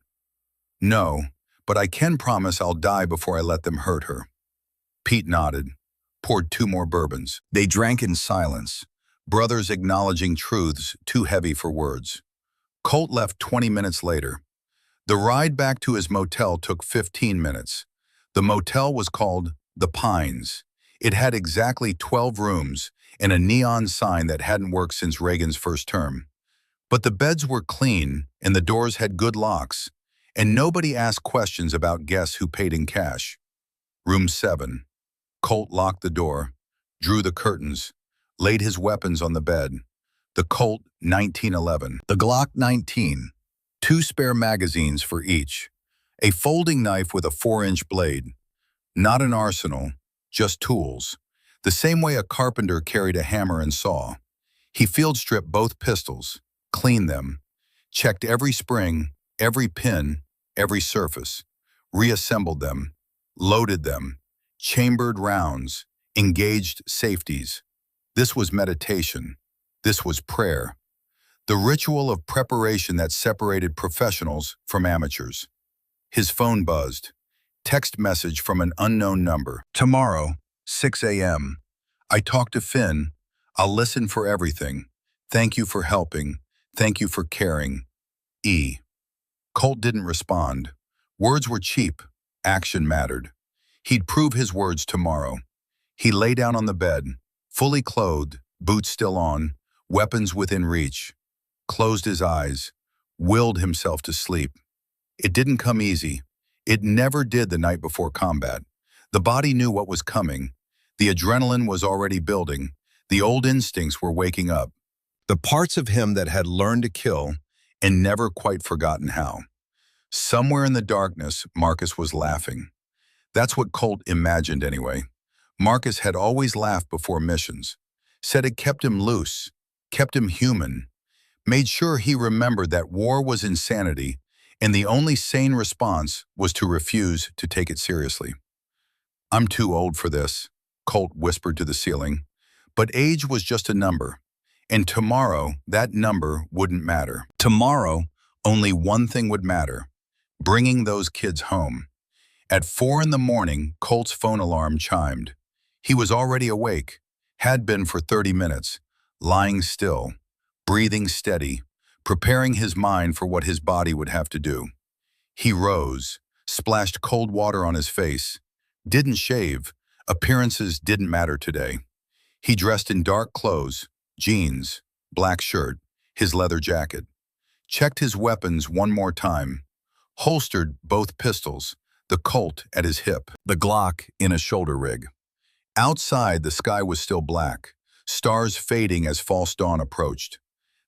No, but I can promise I'll die before I let them hurt her. Pete nodded, poured 2 more bourbons. They drank in silence, brothers acknowledging truths too heavy for words. Colt left 20 minutes later. The ride back to his motel took 15 minutes. The motel was called The Pines. It had exactly 12 rooms and a neon sign that hadn't worked since Reagan's first term. But the beds were clean and the doors had good locks, and nobody asked questions about guests who paid in cash. Room 7. Colt locked the door, drew the curtains, laid his weapons on the bed. The Colt 1911, the Glock 19, 2 spare magazines for each, a folding knife with a 4-inch blade. Not an arsenal, just tools, the same way a carpenter carried a hammer and saw. He field stripped both pistols, cleaned them, checked every spring, every pin, every surface, reassembled them, loaded them, chambered rounds, engaged safeties. This was meditation. This was prayer. The ritual of preparation that separated professionals from amateurs. His phone buzzed. Text message from an unknown number. Tomorrow, 6 a.m. I talked to Finn. I'll listen for everything. Thank you for helping. Thank you for caring. E. Colt didn't respond. Words were cheap. Action mattered. He'd prove his words tomorrow. He lay down on the bed, fully clothed, boots still on, weapons within reach. Closed his eyes, willed himself to sleep. It didn't come easy. It never did the night before combat. The body knew what was coming. The adrenaline was already building. The old instincts were waking up. The parts of him that had learned to kill and never quite forgotten how. Somewhere in the darkness, Marcus was laughing. That's what Colt imagined anyway. Marcus had always laughed before missions. Said it kept him loose, kept him human. Made sure he remembered that war was insanity and the only sane response was to refuse to take it seriously. I'm too old for this, Colt whispered to the ceiling. But age was just a number. And tomorrow, that number wouldn't matter. Tomorrow, only one thing would matter: bringing those kids home. At 4 in the morning, Colt's phone alarm chimed. He was already awake, had been for 30 minutes, lying still, breathing steady, preparing his mind for what his body would have to do. He rose, splashed cold water on his face, didn't shave. Appearances didn't matter today. He dressed in dark clothes, jeans, black shirt, his leather jacket. Checked his weapons one more time. Holstered both pistols, the Colt at his hip, the Glock in a shoulder rig. Outside, the sky was still black, stars fading as false dawn approached.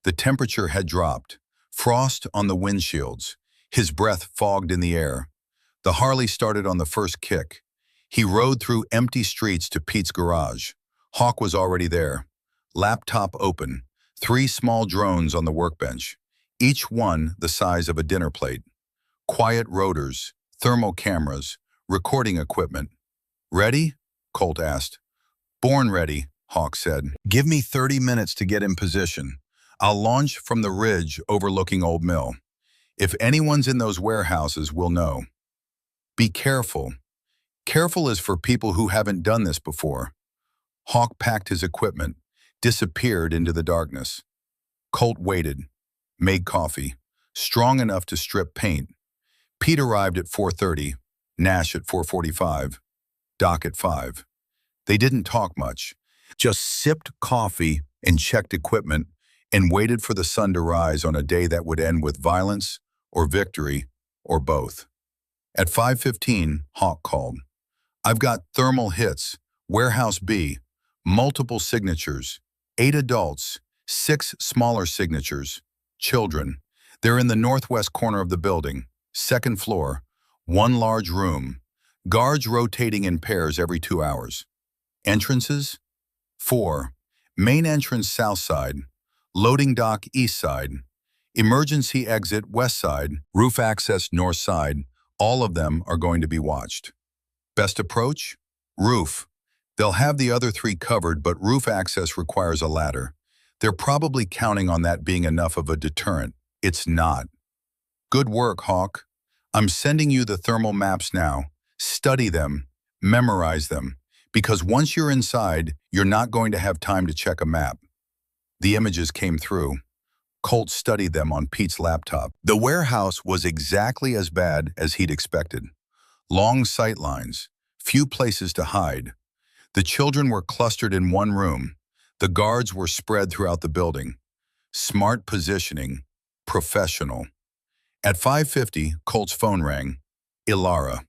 The temperature had dropped, frost on the windshields, his breath fogged in the air. The Harley started on the first kick. He rode through empty streets to Pete's garage. Hawk was already there. Laptop open, 3 small drones on the workbench, each one the size of a dinner plate. Quiet rotors, thermal cameras, recording equipment. "Ready?" Colt asked. "Born ready," Hawk said. "Give me 30 minutes to get in position. I'll launch from the ridge overlooking Old Mill. If anyone's in those warehouses, we'll know. Be careful. Careful is for people who haven't done this before." Hawk packed his equipment, disappeared into the darkness. Colt waited, made coffee, strong enough to strip paint. Pete arrived at 4:30, Nash at 4:45, Doc at 5. They didn't talk much, just sipped coffee and checked equipment and waited for the sun to rise on a day that would end with violence or victory or both. At 5:15, Hawk called. "I've got thermal hits, Warehouse B, multiple signatures, 8 adults, 6 smaller signatures, children. They're in the northwest corner of the building, 2nd floor, 1 large room, guards rotating in pairs every 2 hours. Entrances? 4. Main entrance south side, loading dock east side, emergency exit west side, roof access north side. All of them are going to be watched. Best approach? Roof. They'll have the other 3 covered, but roof access requires a ladder. They're probably counting on that being enough of a deterrent. It's not." "Good work, Hawk. I'm sending you the thermal maps now. Study them, memorize them, because once you're inside, you're not going to have time to check a map." The images came through. Colt studied them on Pete's laptop. The warehouse was exactly as bad as he'd expected. Long sight lines, few places to hide. The children were clustered in one room. The guards were spread throughout the building. Smart positioning, professional. At 5:50, Colt's phone rang. Ilara.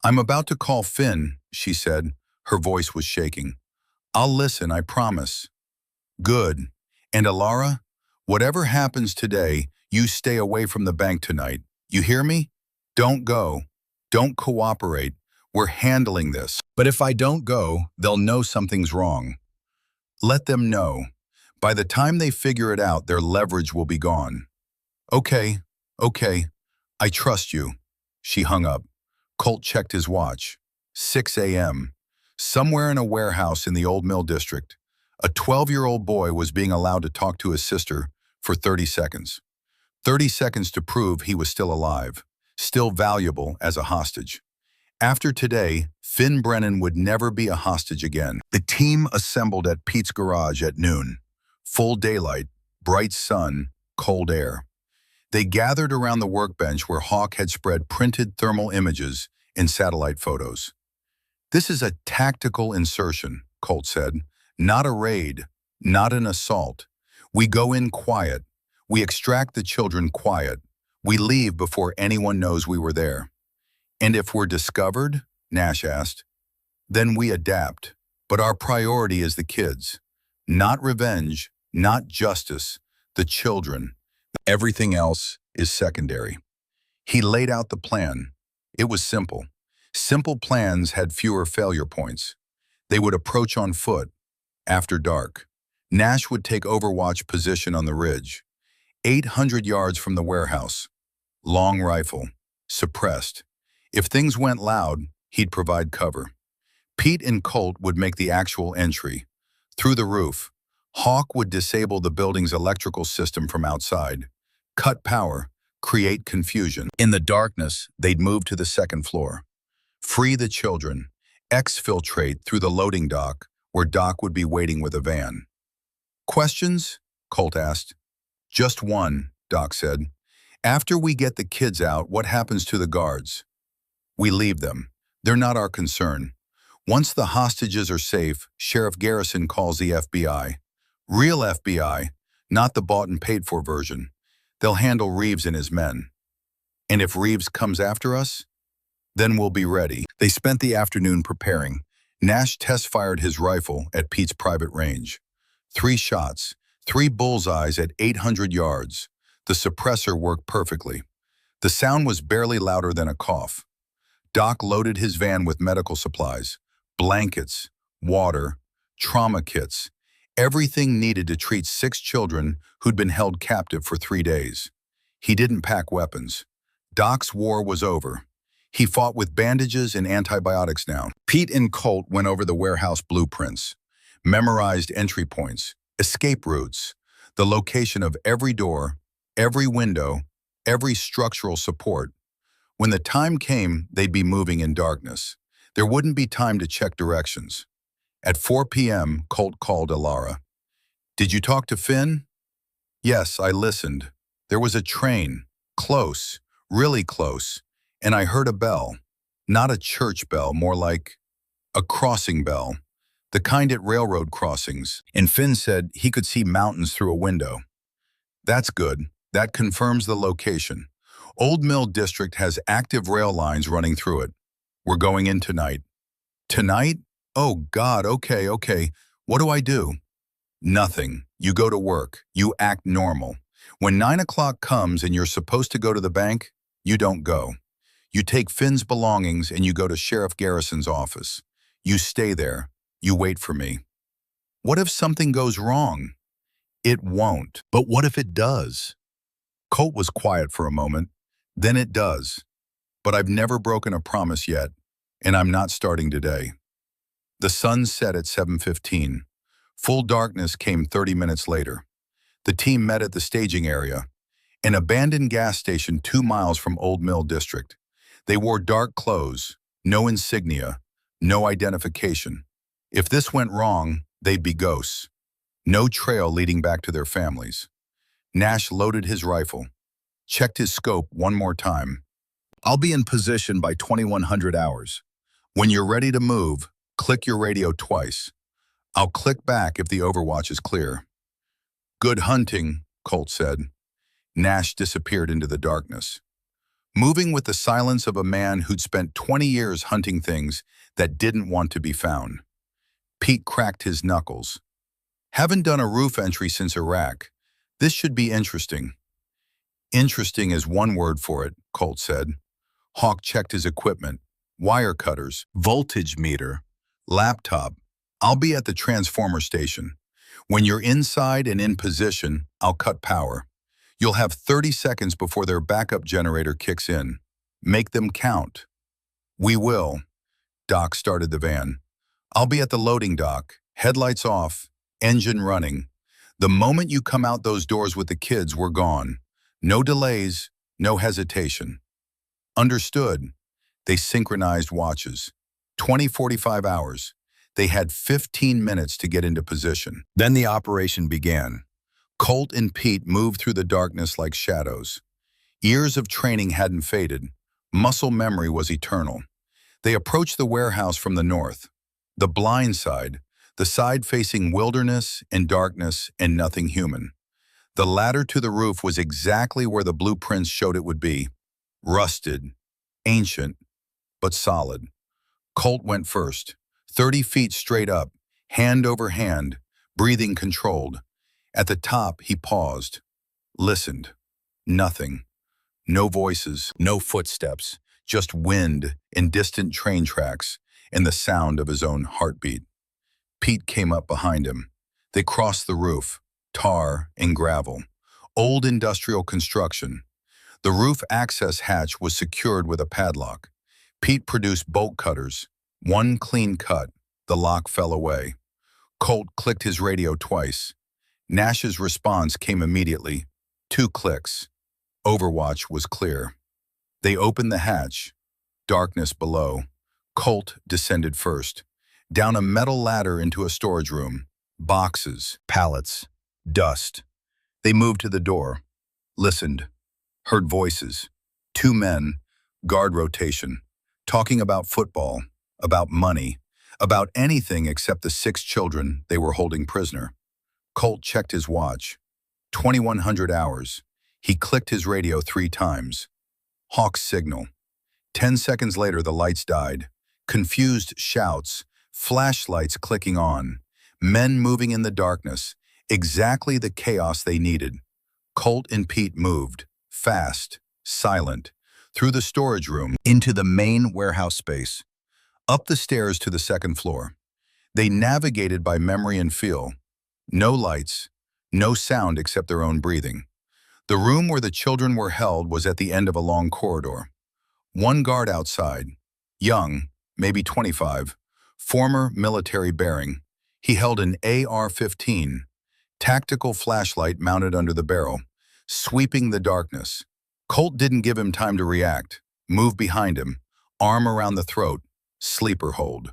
"I'm about to call Finn," she said. Her voice was shaking. "I'll listen, I promise." "Good. And Ilara, whatever happens today, you stay away from the bank tonight. You hear me? Don't go. Don't cooperate. We're handling this. But if I don't go, they'll know something's wrong. Let them know. By the time they figure it out, their leverage will be gone." "Okay, okay. I trust you." She hung up. Colt checked his watch. 6 a.m. Somewhere in a warehouse in the Old Mill district, a 12-year-old boy was being allowed to talk to his sister for 30 seconds. 30 seconds to prove he was still alive, still valuable as a hostage. After today, Finn Brennan would never be a hostage again. The team assembled at Pete's garage at noon. Full daylight, bright sun, cold air. They gathered around the workbench where Hawk had spread printed thermal images and satellite photos. "This is a tactical insertion," Colt said. "Not a raid, not an assault. We go in quiet. We extract the children quiet. We leave before anyone knows we were there." "And if we're discovered?" Nash asked. "Then we adapt. But our priority is the kids. Not revenge, not justice, the children. Everything else is secondary." He laid out the plan. It was simple. Simple plans had fewer failure points. They would approach on foot, after dark. Nash would take overwatch position on the ridge, 800 yards from the warehouse. Long rifle, suppressed. If things went loud, he'd provide cover. Pete and Colt would make the actual entry, through the roof. Hawk would disable the building's electrical system from outside, cut power, create confusion. In the darkness, they'd move to the second floor, free the children, exfiltrate through the loading dock where Doc would be waiting with a van. Questions? Colt asked. Just one, Doc said. After we get the kids out, what happens to the guards? We leave them. They're not our concern. Once the hostages are safe, Sheriff Garrison calls the FBI. Real FBI, not the bought and paid for version. They'll handle Reeves and his men. And if Reeves comes after us, then we'll be ready. They spent the afternoon preparing. Nash test-fired his rifle at Pete's private range. 3 shots, 3 bullseyes at 800 yards. The suppressor worked perfectly. The sound was barely louder than a cough. Doc loaded his van with medical supplies, blankets, water, trauma kits, everything needed to treat 6 children who'd been held captive for 3 days. He didn't pack weapons. Doc's war was over. He fought with bandages and antibiotics now. Pete and Colt went over the warehouse blueprints, memorized entry points, escape routes, the location of every door, every window, every structural support. When the time came, they'd be moving in darkness. There wouldn't be time to check directions. At 4 p.m., Colt called Alara. Did you talk to Finn? Yes, I listened. There was a train, close, really close, and I heard a bell. Not a church bell, more like a crossing bell, the kind at railroad crossings. And Finn said he could see mountains through a window. That's good. That confirms the location. Old Mill District has active rail lines running through it. We're going in tonight. Tonight? Oh, God, okay. What do I do? Nothing. You go to work. You act normal. When 9 o'clock comes and you're supposed to go to the bank, you don't go. You take Finn's belongings and you go to Sheriff Garrison's office. You stay there. You wait for me. What if something goes wrong? It won't. But what if it does? Colt was quiet for a moment. Then it does. But I've never broken a promise yet, and I'm not starting today. The sun set at 7:15. Full darkness came 30 minutes later. The team met at the staging area, an abandoned gas station 2 miles from Old Mill District. They wore dark clothes, no insignia, no identification. If this went wrong, they'd be ghosts. No trail leading back to their families. Nash loaded his rifle, checked his scope one more time. I'll be in position by 2100 hours. When you're ready to move, click your radio twice. I'll click back if the overwatch is clear. Good hunting, Colt said. Nash disappeared into the darkness, moving with the silence of a man who'd spent 20 years hunting things that didn't want to be found. Pete cracked his knuckles. Haven't done a roof entry since Iraq. This should be interesting. Interesting is one word for it, Colt said. Hawk checked his equipment. Wire cutters, voltage meter, laptop. I'll be at the transformer station. When you're inside and in position, I'll cut power. You'll have 30 seconds before their backup generator kicks in. Make them count. We will. Doc started the van. I'll be at the loading dock, headlights off, engine running. The moment you come out those doors with the kids, we're gone. No delays, no hesitation. Understood. They synchronized watches. 20:45 hours. They had 15 minutes to get into position. Then the operation began. Colt and Pete moved through the darkness like shadows. Years of training hadn't faded. Muscle memory was eternal. They approached the warehouse from the north. The blind side, the side facing wilderness and darkness and nothing human. The ladder to the roof was exactly where the blueprints showed it would be. Rusted, ancient, but solid. Colt went first, 30 feet straight up, hand over hand, breathing controlled. At the top, he paused, listened. Nothing. No voices, no footsteps, just wind and distant train tracks and the sound of his own heartbeat. Pete came up behind him. They crossed the roof, tar and gravel, old industrial construction. The roof access hatch was secured with a padlock. Pete produced bolt cutters. One clean cut, the lock fell away. Colt clicked his radio twice. Nash's response came immediately. 2 clicks. Overwatch was clear. They opened the hatch. Darkness below. Colt descended first. Down a metal ladder into a storage room. Boxes, pallets, dust. They moved to the door. Listened. Heard voices. 2 men, guard rotation, talking about football, about money, about anything except the 6 children they were holding prisoner. Colt checked his watch. 2100 hours. He clicked his radio 3 times. Hawk's signal. 10 seconds later, the lights died. Confused shouts, flashlights clicking on, men moving in the darkness, exactly the chaos they needed. Colt and Pete moved, fast, silent, through the storage room, into the main warehouse space, up the stairs to the 2nd floor. They navigated by memory and feel. No lights, no sound except their own breathing. The room where the children were held was at the end of a long corridor. 1 guard outside, young, maybe 25, former military bearing. He held an AR-15, tactical flashlight mounted under the barrel, sweeping the darkness. Colt didn't give him time to react. Moved behind him, arm around the throat, sleeper hold.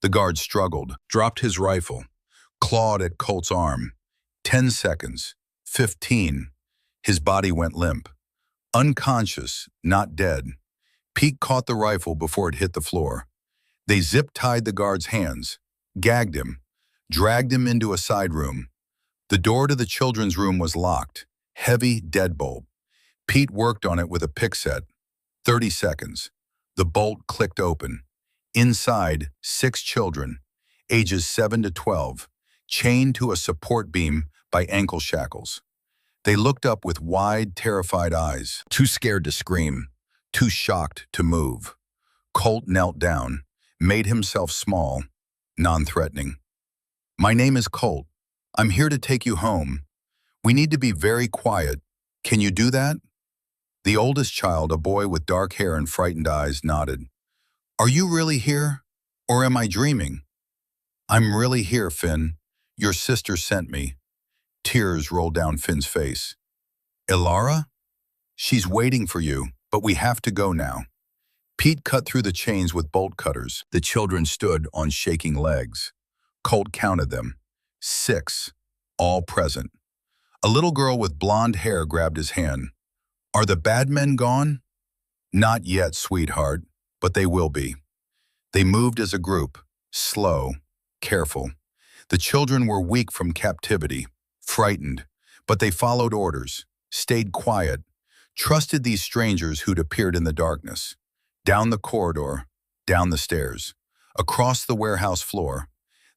The guard struggled, dropped his rifle, clawed at Colt's arm. 10 seconds, 15. His body went limp. Unconscious, not dead. Pete caught the rifle before it hit the floor. They zip-tied the guard's hands, gagged him, dragged him into a side room. The door to the children's room was locked, heavy deadbolt. Pete worked on it with a pick set. 30 seconds. The bolt clicked open. Inside, 6 children, ages 7 to 12, chained to a support beam by ankle shackles. They looked up with wide, terrified eyes, too scared to scream, too shocked to move. Colt knelt down, made himself small, non-threatening. "My name is Colt. I'm here to take you home. We need to be very quiet. Can you do that?" The oldest child, a boy with dark hair and frightened eyes, nodded. "Are you really here? Or am I dreaming?" "I'm really here, Finn. Your sister sent me." Tears rolled down Finn's face. "Ilara? She's waiting for you, but we have to go now." Pete cut through the chains with bolt cutters. The children stood on shaking legs. Colt counted them. 6, all present. A little girl with blonde hair grabbed his hand. "Are the bad men gone?" "Not yet, sweetheart, but they will be." They moved as a group, slow, careful. The children were weak from captivity, frightened, but they followed orders, stayed quiet, trusted these strangers who'd appeared in the darkness. Down the corridor, down the stairs, across the warehouse floor.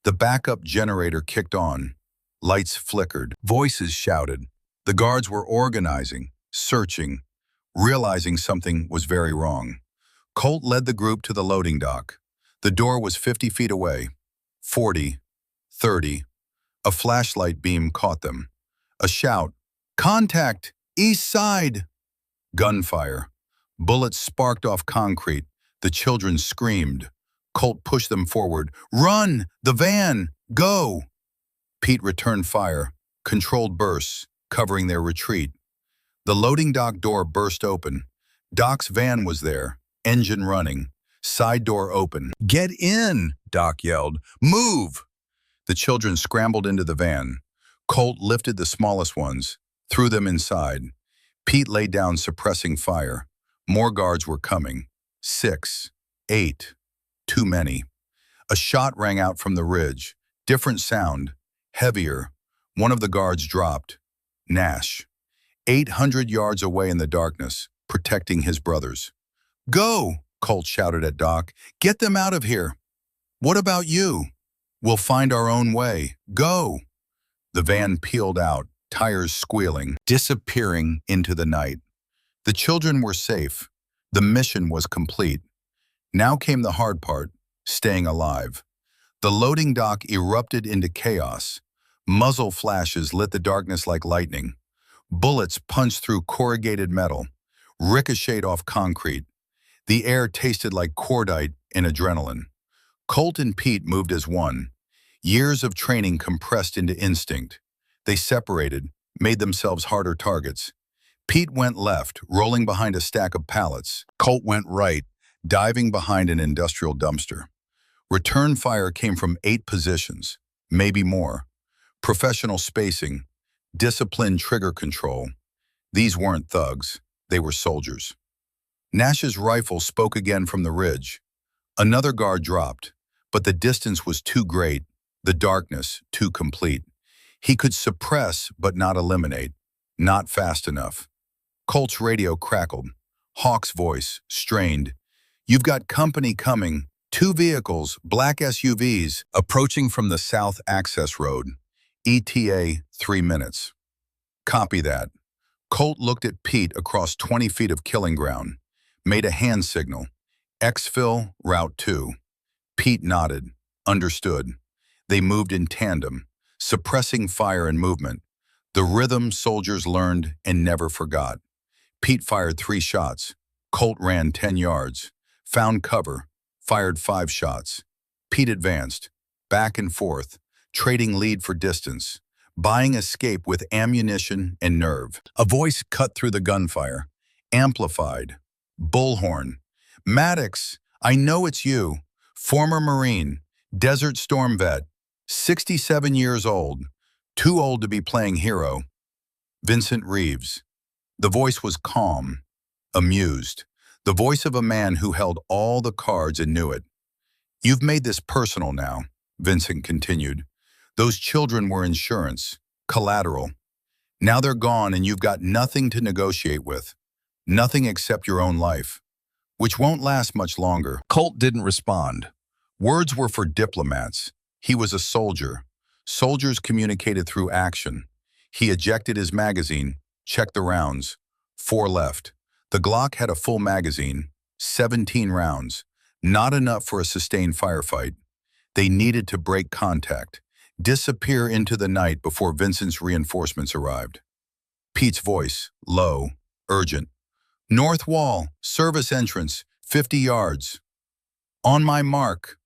The backup generator kicked on. Lights flickered. Voices shouted. The guards were organizing, searching, realizing something was very wrong. Colt led the group to the loading dock. The door was 50 feet away. 40, 30. A flashlight beam caught them. A shout. "Contact! East side!" Gunfire. Bullets sparked off concrete. The children screamed. Colt pushed them forward. "Run! The van! Go!" Pete returned fire. Controlled bursts, covering their retreat. The loading dock door burst open. Doc's van was there, engine running, side door open. "Get in!" Doc yelled. "Move!" The children scrambled into the van. Colt lifted the smallest ones, threw them inside. Pete lay down, suppressing fire. More guards were coming. 6, 8, too many. A shot rang out from the ridge. Different sound, heavier. One of the guards dropped. Nash. 800 yards away in the darkness, protecting his brothers. "Go!" Colt shouted at Doc. "Get them out of here." "What about you?" "We'll find our own way. Go!" The van peeled out, tires squealing, disappearing into the night. The children were safe. The mission was complete. Now came the hard part, staying alive. The loading dock erupted into chaos. Muzzle flashes lit the darkness like lightning. Bullets punched through corrugated metal, ricocheted off concrete. The air tasted like cordite and adrenaline. Colt and Pete moved as one. Years of training compressed into instinct. They separated, made themselves harder targets. Pete went left, rolling behind a stack of pallets. Colt went right, diving behind an industrial dumpster. Return fire came from 8 positions, maybe more. Professional spacing, disciplined trigger control. These weren't thugs, they were soldiers. Nash's rifle spoke again from the ridge. Another guard dropped, but the distance was too great, the darkness too complete. He could suppress but not eliminate, not fast enough. Colt's radio crackled. Hawk's voice, strained. "You've got company coming. 2 vehicles, black SUVs, approaching from the South Access Road. ETA 3 minutes." "Copy that." Colt looked at Pete across 20 feet of killing ground, made a hand signal. "Exfil, Route 2. Pete nodded, understood. They moved in tandem, suppressing fire and movement. The rhythm soldiers learned and never forgot. Pete fired 3 shots. Colt ran 10 yards, found cover, fired 5 shots. Pete advanced, back and forth, trading lead for distance, buying escape with ammunition and nerve. A voice cut through the gunfire, amplified. Bullhorn. "Maddox, I know it's you. Former Marine, Desert Storm vet, 67 years old, too old to be playing hero. Vincent Reeves." The voice was calm, amused, the voice of a man who held all the cards and knew it. "You've made this personal now," Vincent continued. "Those children were insurance, collateral. Now they're gone and you've got nothing to negotiate with. Nothing except your own life, which won't last much longer." Colt didn't respond. Words were for diplomats. He was a soldier. Soldiers communicated through action. He ejected his magazine, checked the rounds. 4 left. The Glock had a full magazine, 17 rounds. Not enough for a sustained firefight. They needed to break contact, disappear into the night before Vincent's reinforcements arrived. Pete's voice, low, urgent. "North wall, service entrance, 50 yards. On my mark."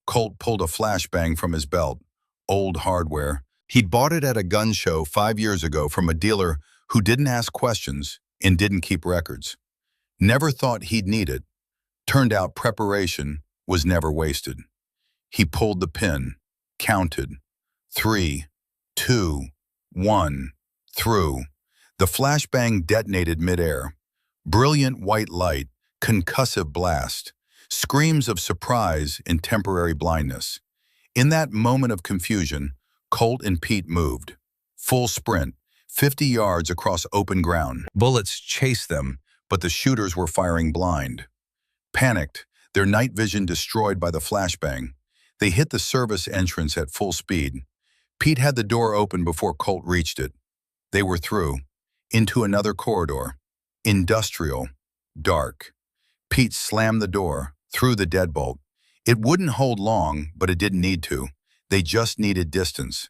Colt pulled a flashbang from his belt, old hardware. He'd bought it at a gun show 5 years ago from a dealer who didn't ask questions and didn't keep records. Never thought he'd need it. Turned out preparation was never wasted. He pulled the pin, counted. 3, 2, 1, through. The flashbang detonated midair. Brilliant white light, concussive blast, screams of surprise and temporary blindness. In that moment of confusion, Colt and Pete moved. Full sprint, 50 yards across open ground. Bullets chased them, but the shooters were firing blind. Panicked, their night vision destroyed by the flashbang, they hit the service entrance at full speed. Pete had the door open before Colt reached it. They were through, into another corridor. Industrial, dark. Pete slammed the door, through the deadbolt. It wouldn't hold long, but it didn't need to. They just needed distance.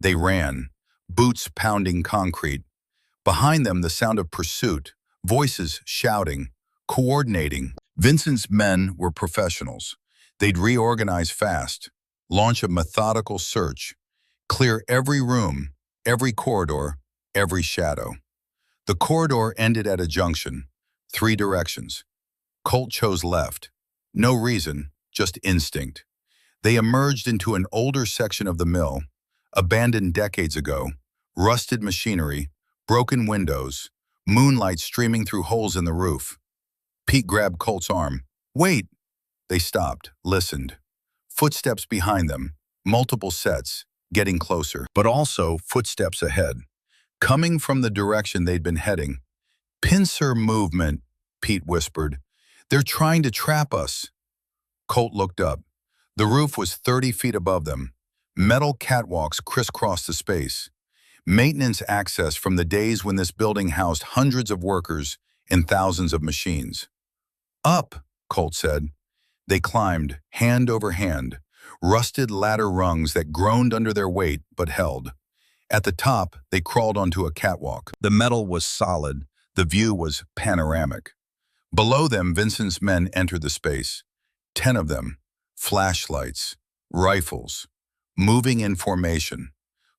They ran, boots pounding concrete. Behind them, the sound of pursuit, voices shouting, coordinating. Vincent's men were professionals. They'd reorganize fast, launch a methodical search, clear every room, every corridor, every shadow. The corridor ended at a junction, 3 directions. Colt chose left. No reason, just instinct. They emerged into an older section of the mill, abandoned decades ago, rusted machinery, broken windows, moonlight streaming through holes in the roof. Pete grabbed Colt's arm. "Wait!" They stopped, listened. Footsteps behind them, multiple sets, getting closer, but also footsteps ahead, coming from the direction they'd been heading. "Pincer movement," Pete whispered. "They're trying to trap us." Colt looked up. The roof was 30 feet above them. Metal catwalks crisscrossed the space. Maintenance access from the days when this building housed hundreds of workers and thousands of machines. "Up," Colt said. They climbed, hand over hand, rusted ladder rungs that groaned under their weight but held. At the top, they crawled onto a catwalk. The metal was solid. The view was panoramic. Below them, Vincent's men entered the space. 10 of them, flashlights, rifles, moving in formation.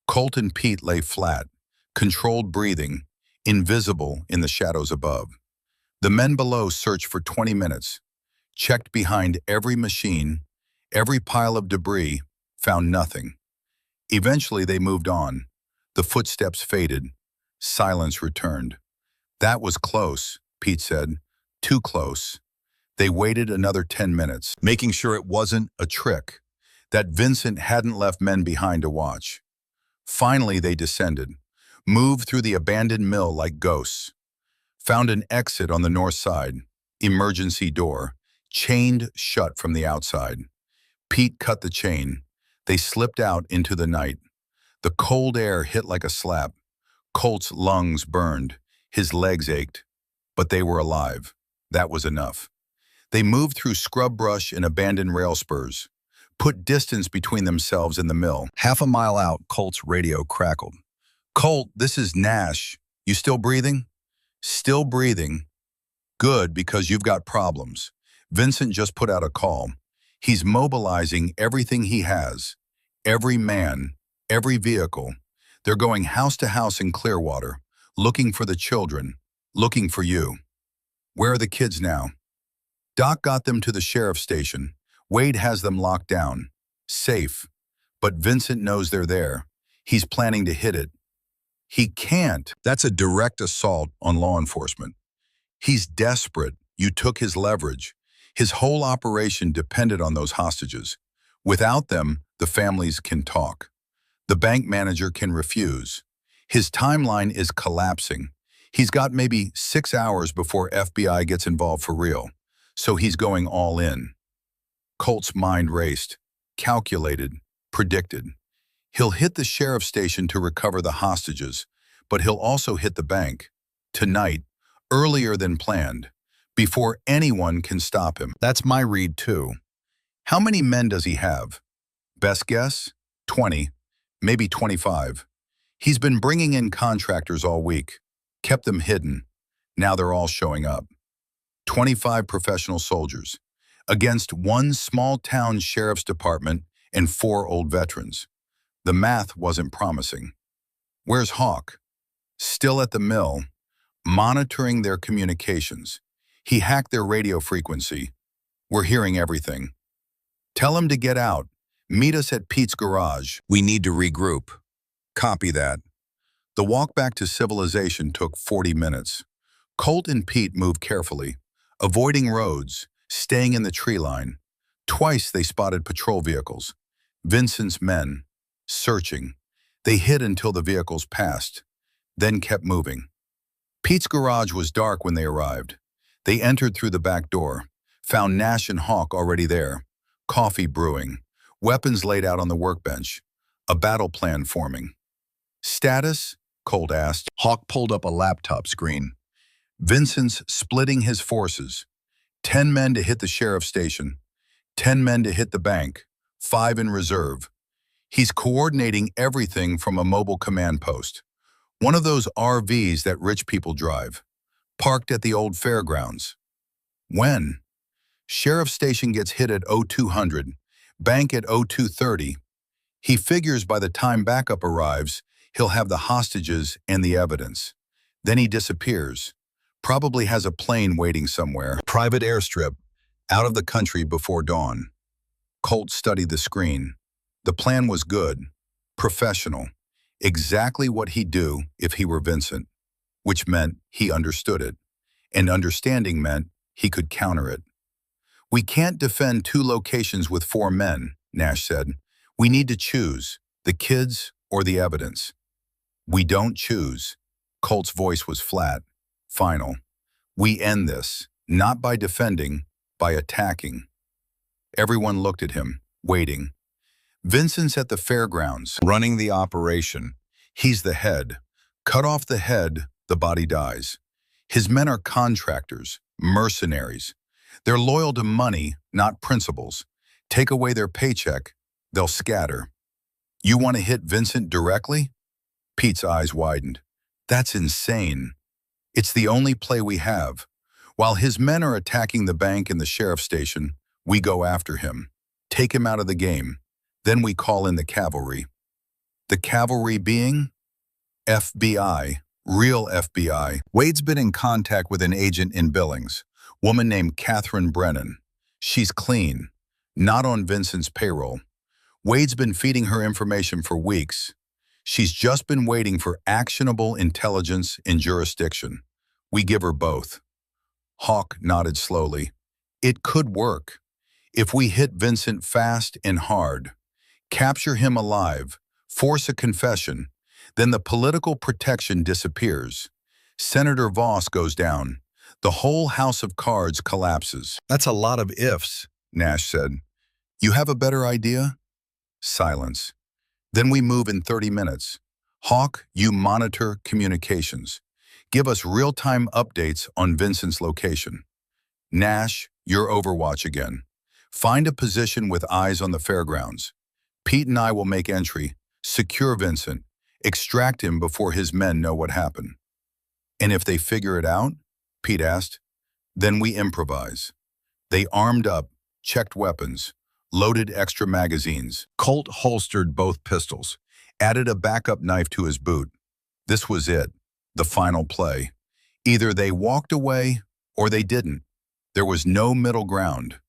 Colt and Pete lay flat, controlled breathing, invisible in the shadows above. The men below searched for 20 minutes, checked behind every machine, every pile of debris, found nothing. Eventually they moved on. The footsteps faded. Silence returned. That was close, Pete said. Too close. They waited another 10 minutes, making sure it wasn't a trick, that Vincent hadn't left men behind to watch. Finally they descended, moved through the abandoned mill like ghosts, found an exit on the north side, emergency door, chained shut from the outside. Pete cut the chain. They slipped out into the night. The cold air hit like a slap. Colt's lungs burned. His legs ached. But they were alive. That was enough. They moved through scrub brush and abandoned rail spurs, put distance between themselves and the mill. Half a mile out, Colt's radio crackled. "Colt, this is Nash. You still breathing?" "Still breathing." "Good, because you've got problems. Vincent just put out a call. He's mobilizing everything he has. Every man, every vehicle. They're going house to house in Clearwater, looking for the children, looking for you." "Where are the kids now?" "Doc got them to the sheriff's station. Wade has them locked down. Safe. But Vincent knows they're there. He's planning to hit it." "He can't. That's a direct assault on law enforcement." "He's desperate. You took his leverage. His whole operation depended on those hostages. Without them, the families can talk. The bank manager can refuse. His timeline is collapsing. He's got maybe 6 hours before FBI gets involved for real. So he's going all in." Colt's mind raced, calculated, predicted. He'll hit the sheriff's station to recover the hostages, but he'll also hit the bank. Tonight, earlier than planned, before anyone can stop him. That's my read too. How many men does he have? Best guess? 20, maybe 25. He's been bringing in contractors all week, kept them hidden. Now they're all showing up. 25 professional soldiers, against one small-town sheriff's department and 4 old veterans. The math wasn't promising. Where's Hawk? Still at the mill, monitoring their communications. He hacked their radio frequency. We're hearing everything. Tell him to get out. Meet us at Pete's garage. We need to regroup. Copy that. The walk back to civilization took 40 minutes. Colt and Pete moved carefully, avoiding roads, staying in the tree line. Twice they spotted patrol vehicles. Vincent's men, searching. They hid until the vehicles passed, then kept moving. Pete's garage was dark when they arrived. They entered through the back door, found Nash and Hawk already there, coffee brewing, weapons laid out on the workbench, a battle plan forming. "Status?" Colt asked. Hawk pulled up a laptop screen. "Vincent's splitting his forces. 10 men to hit the sheriff's station, 10 men to hit the bank, 5 in reserve. He's coordinating everything from a mobile command post. One of those RVs that rich people drive, parked at the old fairgrounds." "When?" "Sheriff's station gets hit at 0200, bank at 0230. He figures by the time backup arrives, he'll have the hostages and the evidence. Then he disappears. Probably has a plane waiting somewhere. Private airstrip, out of the country before dawn." Colt studied the screen. The plan was good, professional, exactly what he'd do if he were Vincent, which meant he understood it, and understanding meant he could counter it. "We can't defend 2 locations with 4 men, Nash said. "We need to choose, the kids or the evidence." "We don't choose." Colt's voice was flat, final. "We end this, not by defending, by attacking." Everyone looked at him, waiting. Vincent's at the fairgrounds, running the operation. He's the head. Cut off the head, the body dies. His men are contractors, mercenaries. They're loyal to money, not principles. Take away their paycheck, they'll scatter. "You want to hit Vincent directly?" Pete's eyes widened. "That's insane. It's the only play we have. While his men are attacking the bank and the sheriff's station, we go after him, take him out of the game. Then we call in the cavalry." The cavalry being FBI, real FBI. Wade's been in contact with an agent in Billings, woman named Catherine Brennan. She's clean, not on Vincent's payroll. Wade's been feeding her information for weeks. She's just been waiting for actionable intelligence in jurisdiction. We give her both. Hawk nodded slowly. It could work. If we hit Vincent fast and hard, capture him alive, force a confession, then the political protection disappears. Senator Voss goes down. The whole house of cards collapses. That's a lot of ifs, Nash said. You have a better idea? Silence. Then we move in 30 minutes. Hawk, you monitor communications. Give us real-time updates on Vincent's location. Nash, you're Overwatch again. Find a position with eyes on the fairgrounds. Pete and I will make entry, secure Vincent, extract him before his men know what happened. And if they figure it out, Pete asked, then we improvise. They armed up, checked weapons, loaded extra magazines. Colt holstered both pistols, added a backup knife to his boot. This was it, the final play. Either they walked away or they didn't. There was no middle ground.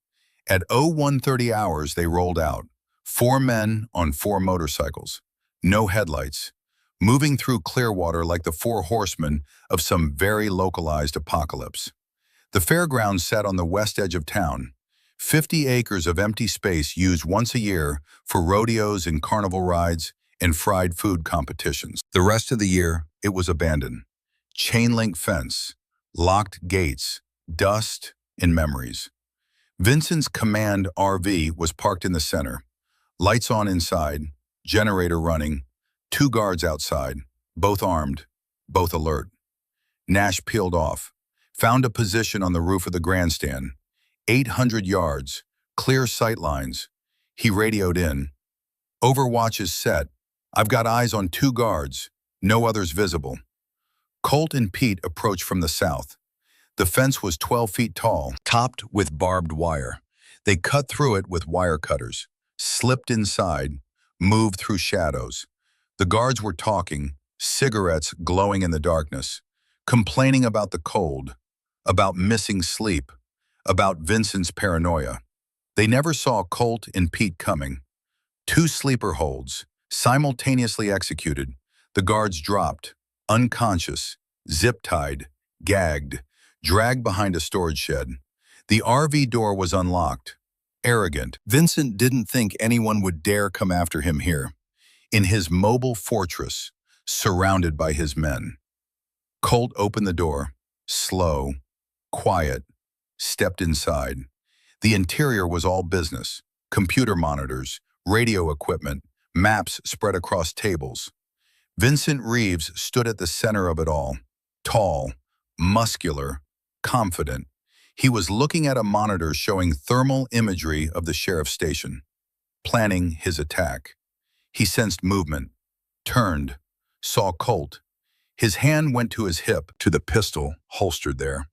At 0130 hours, they rolled out. 4 men on 4 motorcycles. No headlights. Moving through Clearwater like the 4 horsemen of some very localized apocalypse. The fairgrounds sat on the west edge of town. 50 acres of empty space used once a year for rodeos and carnival rides and fried food competitions. The rest of the year, it was abandoned. Chain-link fence, locked gates, dust, and memories. Vincent's command RV was parked in the center. Lights on inside, generator running, 2 guards outside, both armed, both alert. Nash peeled off, found a position on the roof of the grandstand. 800 yards, clear sight lines. He radioed in. Overwatch is set. I've got eyes on 2 guards, no others visible. Colt and Pete approached from the south. The fence was 12 feet tall, topped with barbed wire. They cut through it with wire cutters, slipped inside, moved through shadows. The guards were talking, cigarettes glowing in the darkness, complaining about the cold, about missing sleep, about Vincent's paranoia. They never saw Colt and Pete coming. 2 sleeper holds, simultaneously executed. The guards dropped, unconscious, zip-tied, gagged, dragged behind a storage shed. The RV door was unlocked. Arrogant, Vincent didn't think anyone would dare come after him here, in his mobile fortress, surrounded by his men. Colt opened the door, slow, quiet, stepped inside. The interior was all business, computer monitors, radio equipment, maps spread across tables. Vincent Reeves stood at the center of it all, tall, muscular, confident. He was looking at a monitor showing thermal imagery of the sheriff's station, planning his attack. He sensed movement, turned, saw Colt. His hand went to his hip, to the pistol holstered there.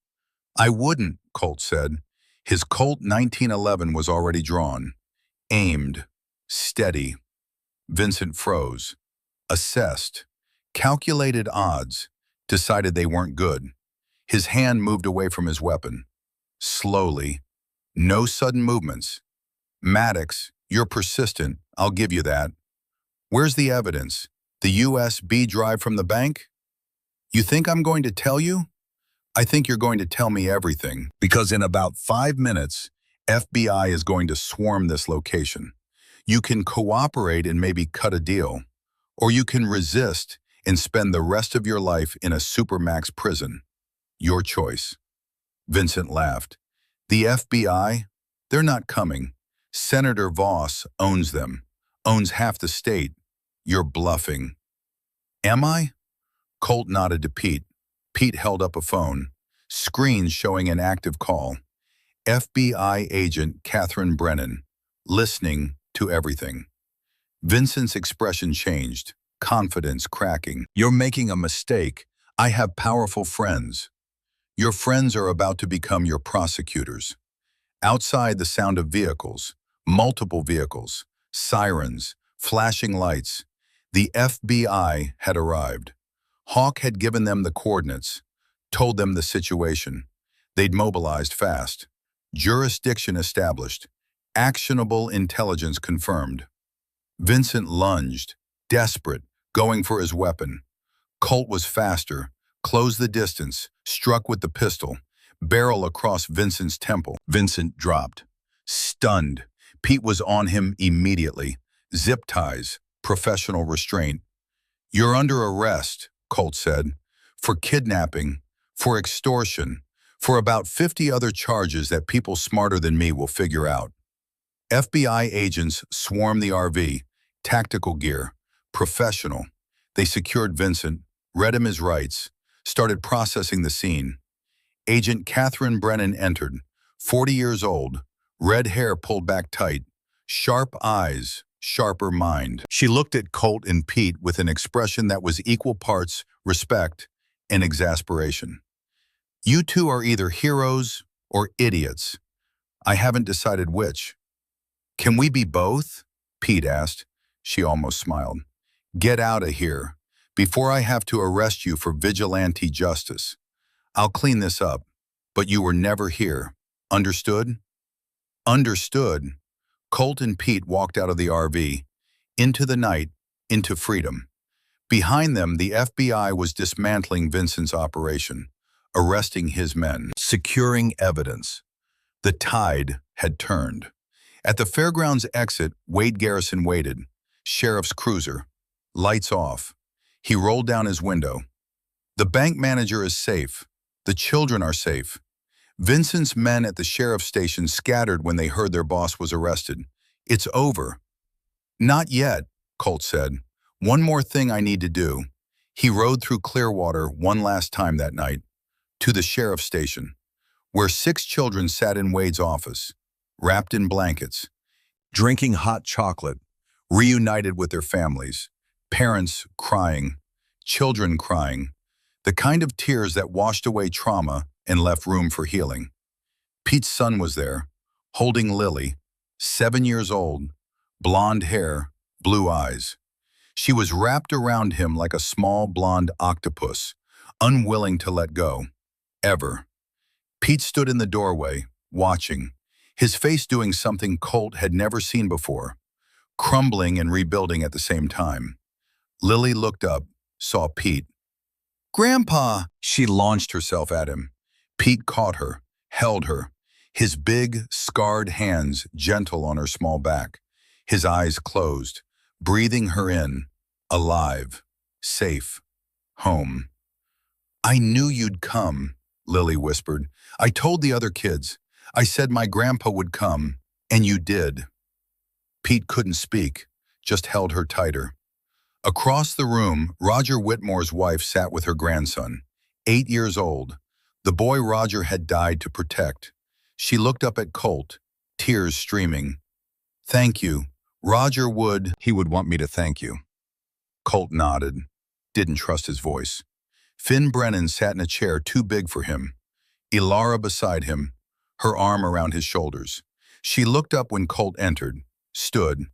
I wouldn't, Colt said. His Colt 1911 was already drawn, aimed, steady. Vincent froze, assessed, calculated odds, decided they weren't good. His hand moved away from his weapon. Slowly, no sudden movements. Maddox, you're persistent, I'll give you that. Where's the evidence? The USB drive from the bank? You think I'm going to tell you? I think you're going to tell me everything, because in about 5 minutes, FBI is going to swarm this location. You can cooperate and maybe cut a deal, or you can resist and spend the rest of your life in a supermax prison. Your choice. Vincent laughed. The FBI? They're not coming. Senator Voss owns them, owns half the state. You're bluffing. Am I? Colt nodded to Pete. Pete held up a phone, screen showing an active call. FBI agent Catherine Brennan, listening to everything. Vincent's expression changed, confidence cracking. You're making a mistake. I have powerful friends. Your friends are about to become your prosecutors. Outside, the sound of vehicles, multiple vehicles, sirens, flashing lights. The FBI had arrived. Hawk had given them the coordinates, told them the situation. They'd mobilized fast. Jurisdiction established. Actionable intelligence confirmed. Vincent lunged, desperate, going for his weapon. Colt was faster, closed the distance, struck with the pistol, barrel across Vincent's temple. Vincent dropped. Stunned, Pete was on him immediately. Zip ties, professional restraint. "You're under arrest," Colt said, "for kidnapping, for extortion, for about 50 other charges that people smarter than me will figure out." FBI agents swarmed the RV, tactical gear, professional. They secured Vincent, read him his rights, started processing the scene. Agent Catherine Brennan entered, 40 years old, red hair pulled back tight, sharp eyes, sharper mind. She looked at Colt and Pete with an expression that was equal parts respect and exasperation. "You two are either heroes or idiots. I haven't decided which." "Can we be both?" Pete asked. She almost smiled. "Get out of here, before I have to arrest you for vigilante justice. I'll clean this up, but you were never here. Understood?" "Understood." Colt and Pete walked out of the RV, into the night, into freedom. Behind them, the FBI was dismantling Vincent's operation, arresting his men, securing evidence. The tide had turned. At the fairgrounds exit, Wade Garrison waited, sheriff's cruiser, lights off. He rolled down his window. "The bank manager is safe. The children are safe." Vincent's men at the sheriff's station scattered when they heard their boss was arrested. "It's over." "Not yet," Colt said. "One more thing I need to do." He rode through Clearwater one last time that night, to the sheriff's station, where 6 children sat in Wade's office, wrapped in blankets, drinking hot chocolate, reunited with their families, parents crying, children crying, the kind of tears that washed away trauma and left room for healing. Pete's son was there, holding Lily, 7 years old, blonde hair, blue eyes. She was wrapped around him like a small blonde octopus, unwilling to let go, ever. Pete stood in the doorway, watching, his face doing something Colt had never seen before, crumbling and rebuilding at the same time. Lily looked up, saw Pete. "Grandpa!" She launched herself at him. Pete caught her, held her, his big, scarred hands gentle on her small back, his eyes closed, breathing her in, alive, safe, home. "I knew you'd come," Lily whispered. "I told the other kids. I said my grandpa would come, and you did." Pete couldn't speak, just held her tighter. Across the room, Roger Whitmore's wife sat with her grandson, 8 years old. The boy Roger had died to protect. She looked up at Colt, tears streaming. "Thank you. Roger would..." "He would want me to thank you." Colt nodded, didn't trust his voice. Finn Brennan sat in a chair too big for him. Ilara beside him, her arm around his shoulders. She looked up when Colt entered, stood,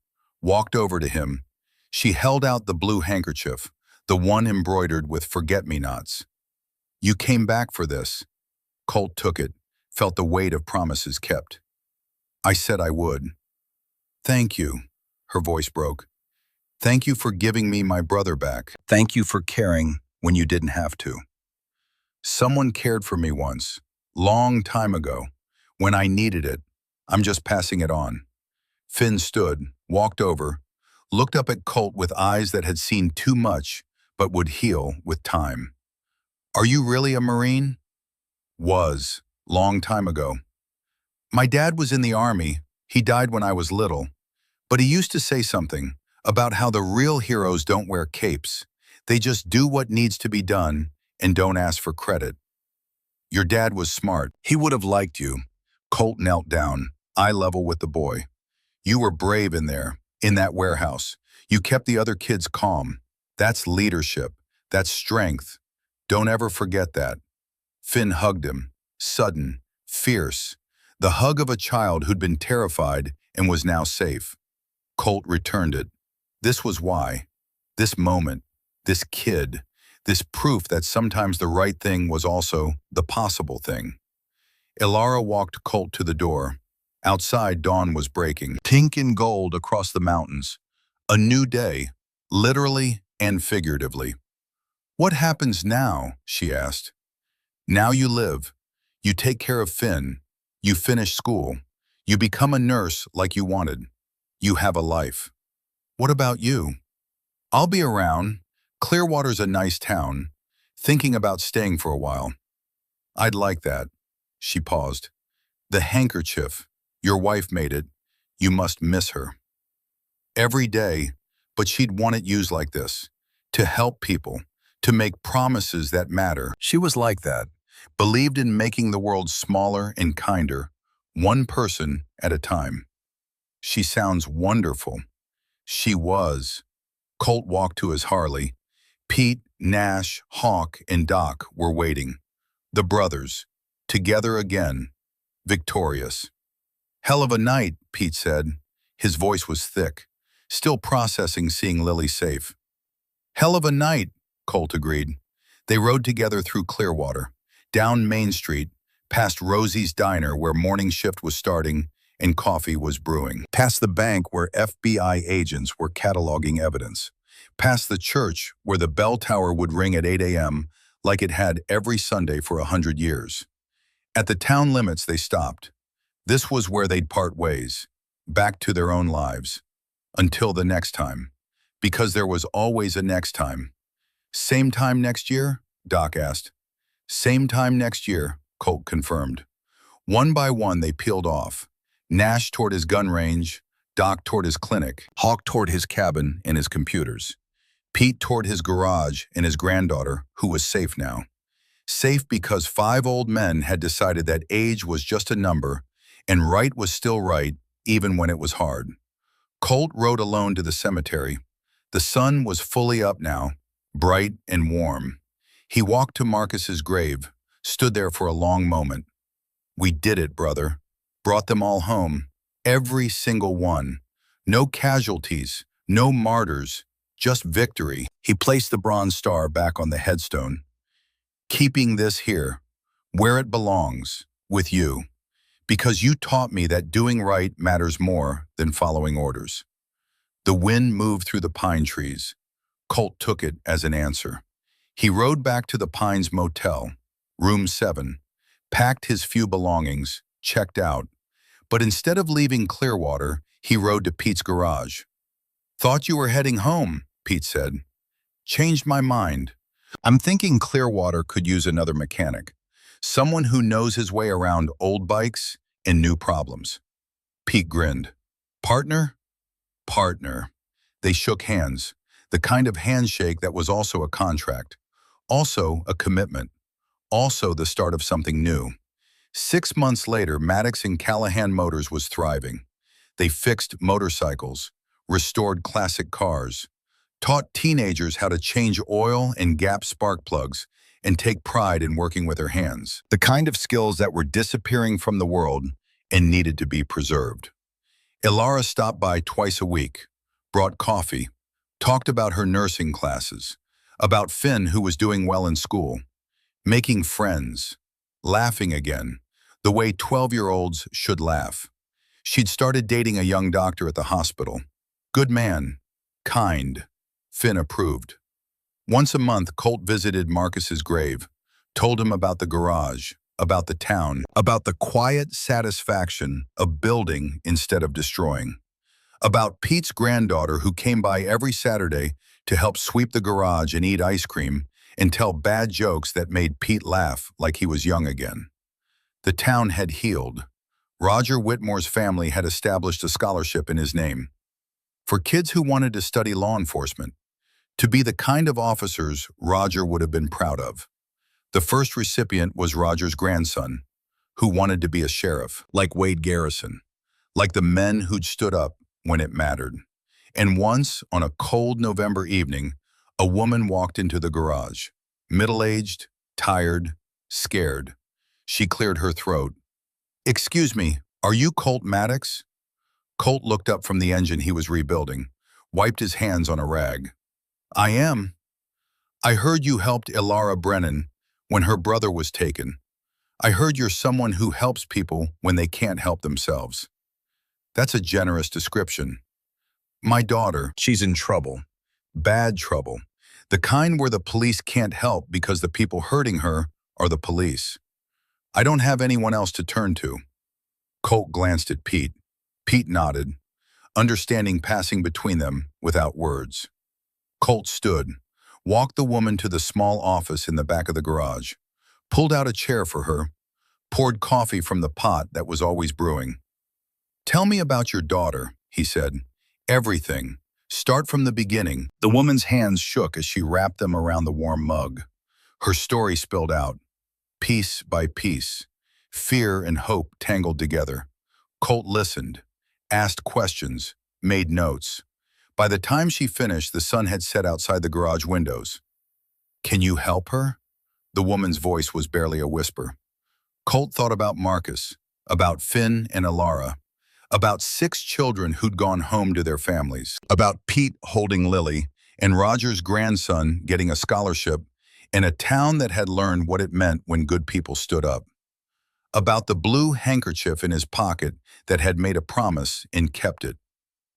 walked over to him. She held out the blue handkerchief, the one embroidered with forget-me-nots. "You came back for this." Colt took it, felt the weight of promises kept. "I said I would." "Thank you," her voice broke. "Thank you for giving me my brother back. Thank you for caring when you didn't have to. Someone cared for me once, long time ago, when I needed it. I'm just passing it on." Finn stood, walked over, looked up at Colt with eyes that had seen too much, but would heal with time. "Are you really a Marine?" "Was, long time ago. My dad was in the Army. He died when I was little. But he used to say something about how the real heroes don't wear capes. They just do what needs to be done and don't ask for credit. Your dad was smart. He would have liked you." Colt knelt down, eye level with the boy. "You were brave in there, in that warehouse. You kept the other kids calm. That's leadership. That's strength. Don't ever forget that." Finn hugged him, sudden, fierce, the hug of a child who'd been terrified and was now safe. Colt returned it. This was why. This moment, this kid, this proof that sometimes the right thing was also the possible thing. Ilara walked Colt to the door. Outside, dawn was breaking, pink and gold across the mountains. A new day, literally and figuratively. "What happens now?" she asked. "Now you live. You take care of Finn. You finish school. You become a nurse like you wanted. You have a life. What about you?" "I'll be around. Clearwater's a nice town. Thinking about staying for a while." "I'd like that." She paused. "The handkerchief. Your wife made it. You must miss her." Every day, but she'd want it used like this. To help people. To make promises that matter. She was like that. Believed in making the world smaller and kinder, one person at a time. She sounds wonderful. She was. Colt walked to his Harley. Pete, Nash, Hawk, and Doc were waiting. The brothers. Together again. Victorious. "Hell of a night," Pete said. His voice was thick. Still processing seeing Lily safe. "Hell of a night," Colt agreed. They rode together through Clearwater, down Main Street, past Rosie's Diner where morning shift was starting and coffee was brewing, past the bank where FBI agents were cataloging evidence, past the church where the bell tower would ring at 8 a.m. like it had every Sunday for 100 years. At the town limits they stopped. This was where they'd part ways, back to their own lives. Until the next time. Because there was always a next time. "Same time next year?" Doc asked. "Same time next year," Colt confirmed. One by one they peeled off. Nash toward his gun range, Doc toward his clinic, Hawk toward his cabin and his computers. Pete toward his garage and his granddaughter, who was safe now. Safe because 5 old men had decided that age was just a number and right was still right even when it was hard. Colt rode alone to the cemetery. The sun was fully up now, bright and warm. He walked to Marcus's grave, stood there for a long moment. "We did it, brother. Brought them all home. Every single one. No casualties, no martyrs, just victory." He placed the bronze star back on the headstone. "Keeping this here, where it belongs, with you. Because you taught me that doing right matters more than following orders." The wind moved through the pine trees. Colt took it as an answer. He rode back to the Pines Motel, room 7, packed his few belongings, checked out. But instead of leaving Clearwater, he rode to Pete's garage. "Thought you were heading home," Pete said. "Changed my mind. I'm thinking Clearwater could use another mechanic. Someone who knows his way around old bikes and new problems." Pete grinned. "Partner?" "Partner." They shook hands, the kind of handshake that was also a contract, also a commitment, also the start of something new. 6 months later, Maddox and Callahan Motors was thriving. They fixed motorcycles, restored classic cars, taught teenagers how to change oil and gap spark plugs, and take pride in working with their hands, the kind of skills that were disappearing from the world and needed to be preserved. Ilara stopped by twice a week, brought coffee, talked about her nursing classes, about Finn who was doing well in school, making friends, laughing again, the way 12-year-olds should laugh. She'd started dating a young doctor at the hospital. Good man, kind, Finn approved. Once a month, Colt visited Marcus's grave, told him about the garage, about the town, about the quiet satisfaction of building instead of destroying, about Pete's granddaughter who came by every Saturday to help sweep the garage and eat ice cream and tell bad jokes that made Pete laugh like he was young again. The town had healed. Roger Whitmore's family had established a scholarship in his name for kids who wanted to study law enforcement, to be the kind of officers Roger would have been proud of. The first recipient was Roger's grandson, who wanted to be a sheriff, like Wade Garrison, like the men who'd stood up when it mattered. And once, on a cold November evening, a woman walked into the garage, middle-aged, tired, scared. She cleared her throat. "Excuse me, are you Colt Maddox?" Colt looked up from the engine he was rebuilding, wiped his hands on a rag. I am. I heard you helped Ilara Brennan when her brother was taken. I heard you're someone who helps people when they can't help themselves. That's a generous description. My daughter, she's in trouble. Bad trouble. The kind where the police can't help because the people hurting her are the police. I don't have anyone else to turn to. Colt glanced at Pete. Pete nodded, understanding passing between them without words. Colt stood, walked the woman to the small office in the back of the garage, pulled out a chair for her, poured coffee from the pot that was always brewing. "Tell me about your daughter," he said. "Everything. Start from the beginning." The woman's hands shook as she wrapped them around the warm mug. Her story spilled out, piece by piece. Fear and hope tangled together. Colt listened, asked questions, made notes. By the time she finished, the sun had set outside the garage windows. "Can you help her?" The woman's voice was barely a whisper. Colt thought about Marcus, about Finn and Ilara, about 6 children who'd gone home to their families, about Pete holding Lily, and Roger's grandson getting a scholarship in a town that had learned what it meant when good people stood up, about the blue handkerchief in his pocket that had made a promise and kept it.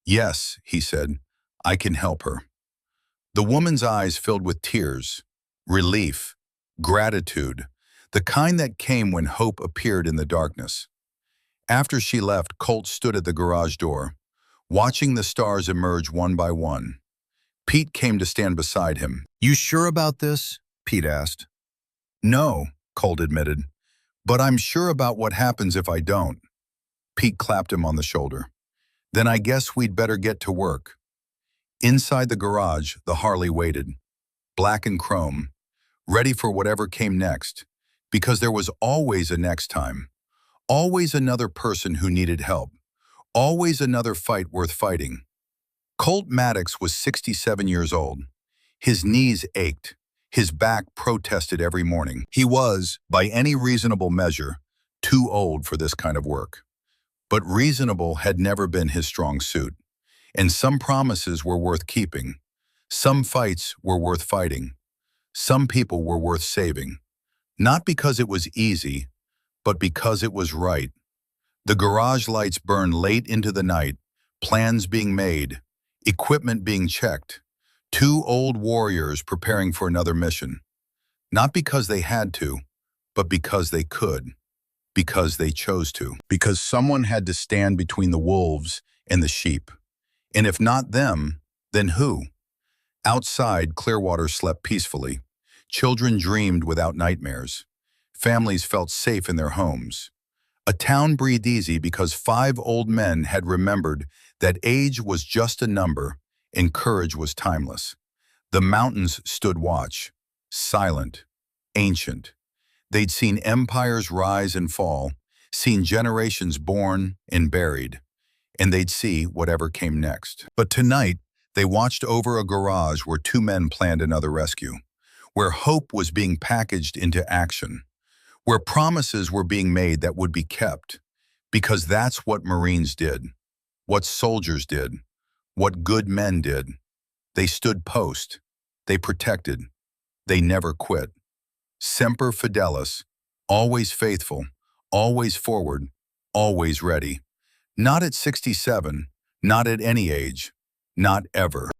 "Yes," he said, "I can help her." The woman's eyes filled with tears, relief, gratitude, the kind that came when hope appeared in the darkness. After she left, Colt stood at the garage door, watching the stars emerge one by one. Pete came to stand beside him. "You sure about this?" Pete asked. "No," Colt admitted, "but I'm sure about what happens if I don't." Pete clapped him on the shoulder. "Then I guess we'd better get to work." Inside the garage, the Harley waited, black and chrome, ready for whatever came next, because there was always a next time, always another person who needed help, always another fight worth fighting. Colt Maddox was 67 years old. His knees ached. His back protested every morning. He was, by any reasonable measure, too old for this kind of work. But reasonable had never been his strong suit. And some promises were worth keeping. Some fights were worth fighting. Some people were worth saving. Not because it was easy, but because it was right. The garage lights burned late into the night, plans being made, equipment being checked, 2 old warriors preparing for another mission. Not because they had to, but because they could, because they chose to. Because someone had to stand between the wolves and the sheep. And if not them, then who? Outside, Clearwater slept peacefully. Children dreamed without nightmares. Families felt safe in their homes. A town breathed easy because 5 old men had remembered that age was just a number and courage was timeless. The mountains stood watch, silent, ancient. They'd seen empires rise and fall, seen generations born and buried, and they'd see whatever came next. But tonight, they watched over a garage where 2 men planned another rescue, where hope was being packaged into action, where promises were being made that would be kept, because that's what Marines did, what soldiers did, what good men did. They stood post, they protected, they never quit. Semper Fidelis, always faithful, always forward, always ready. Not at 67, not at any age, not ever.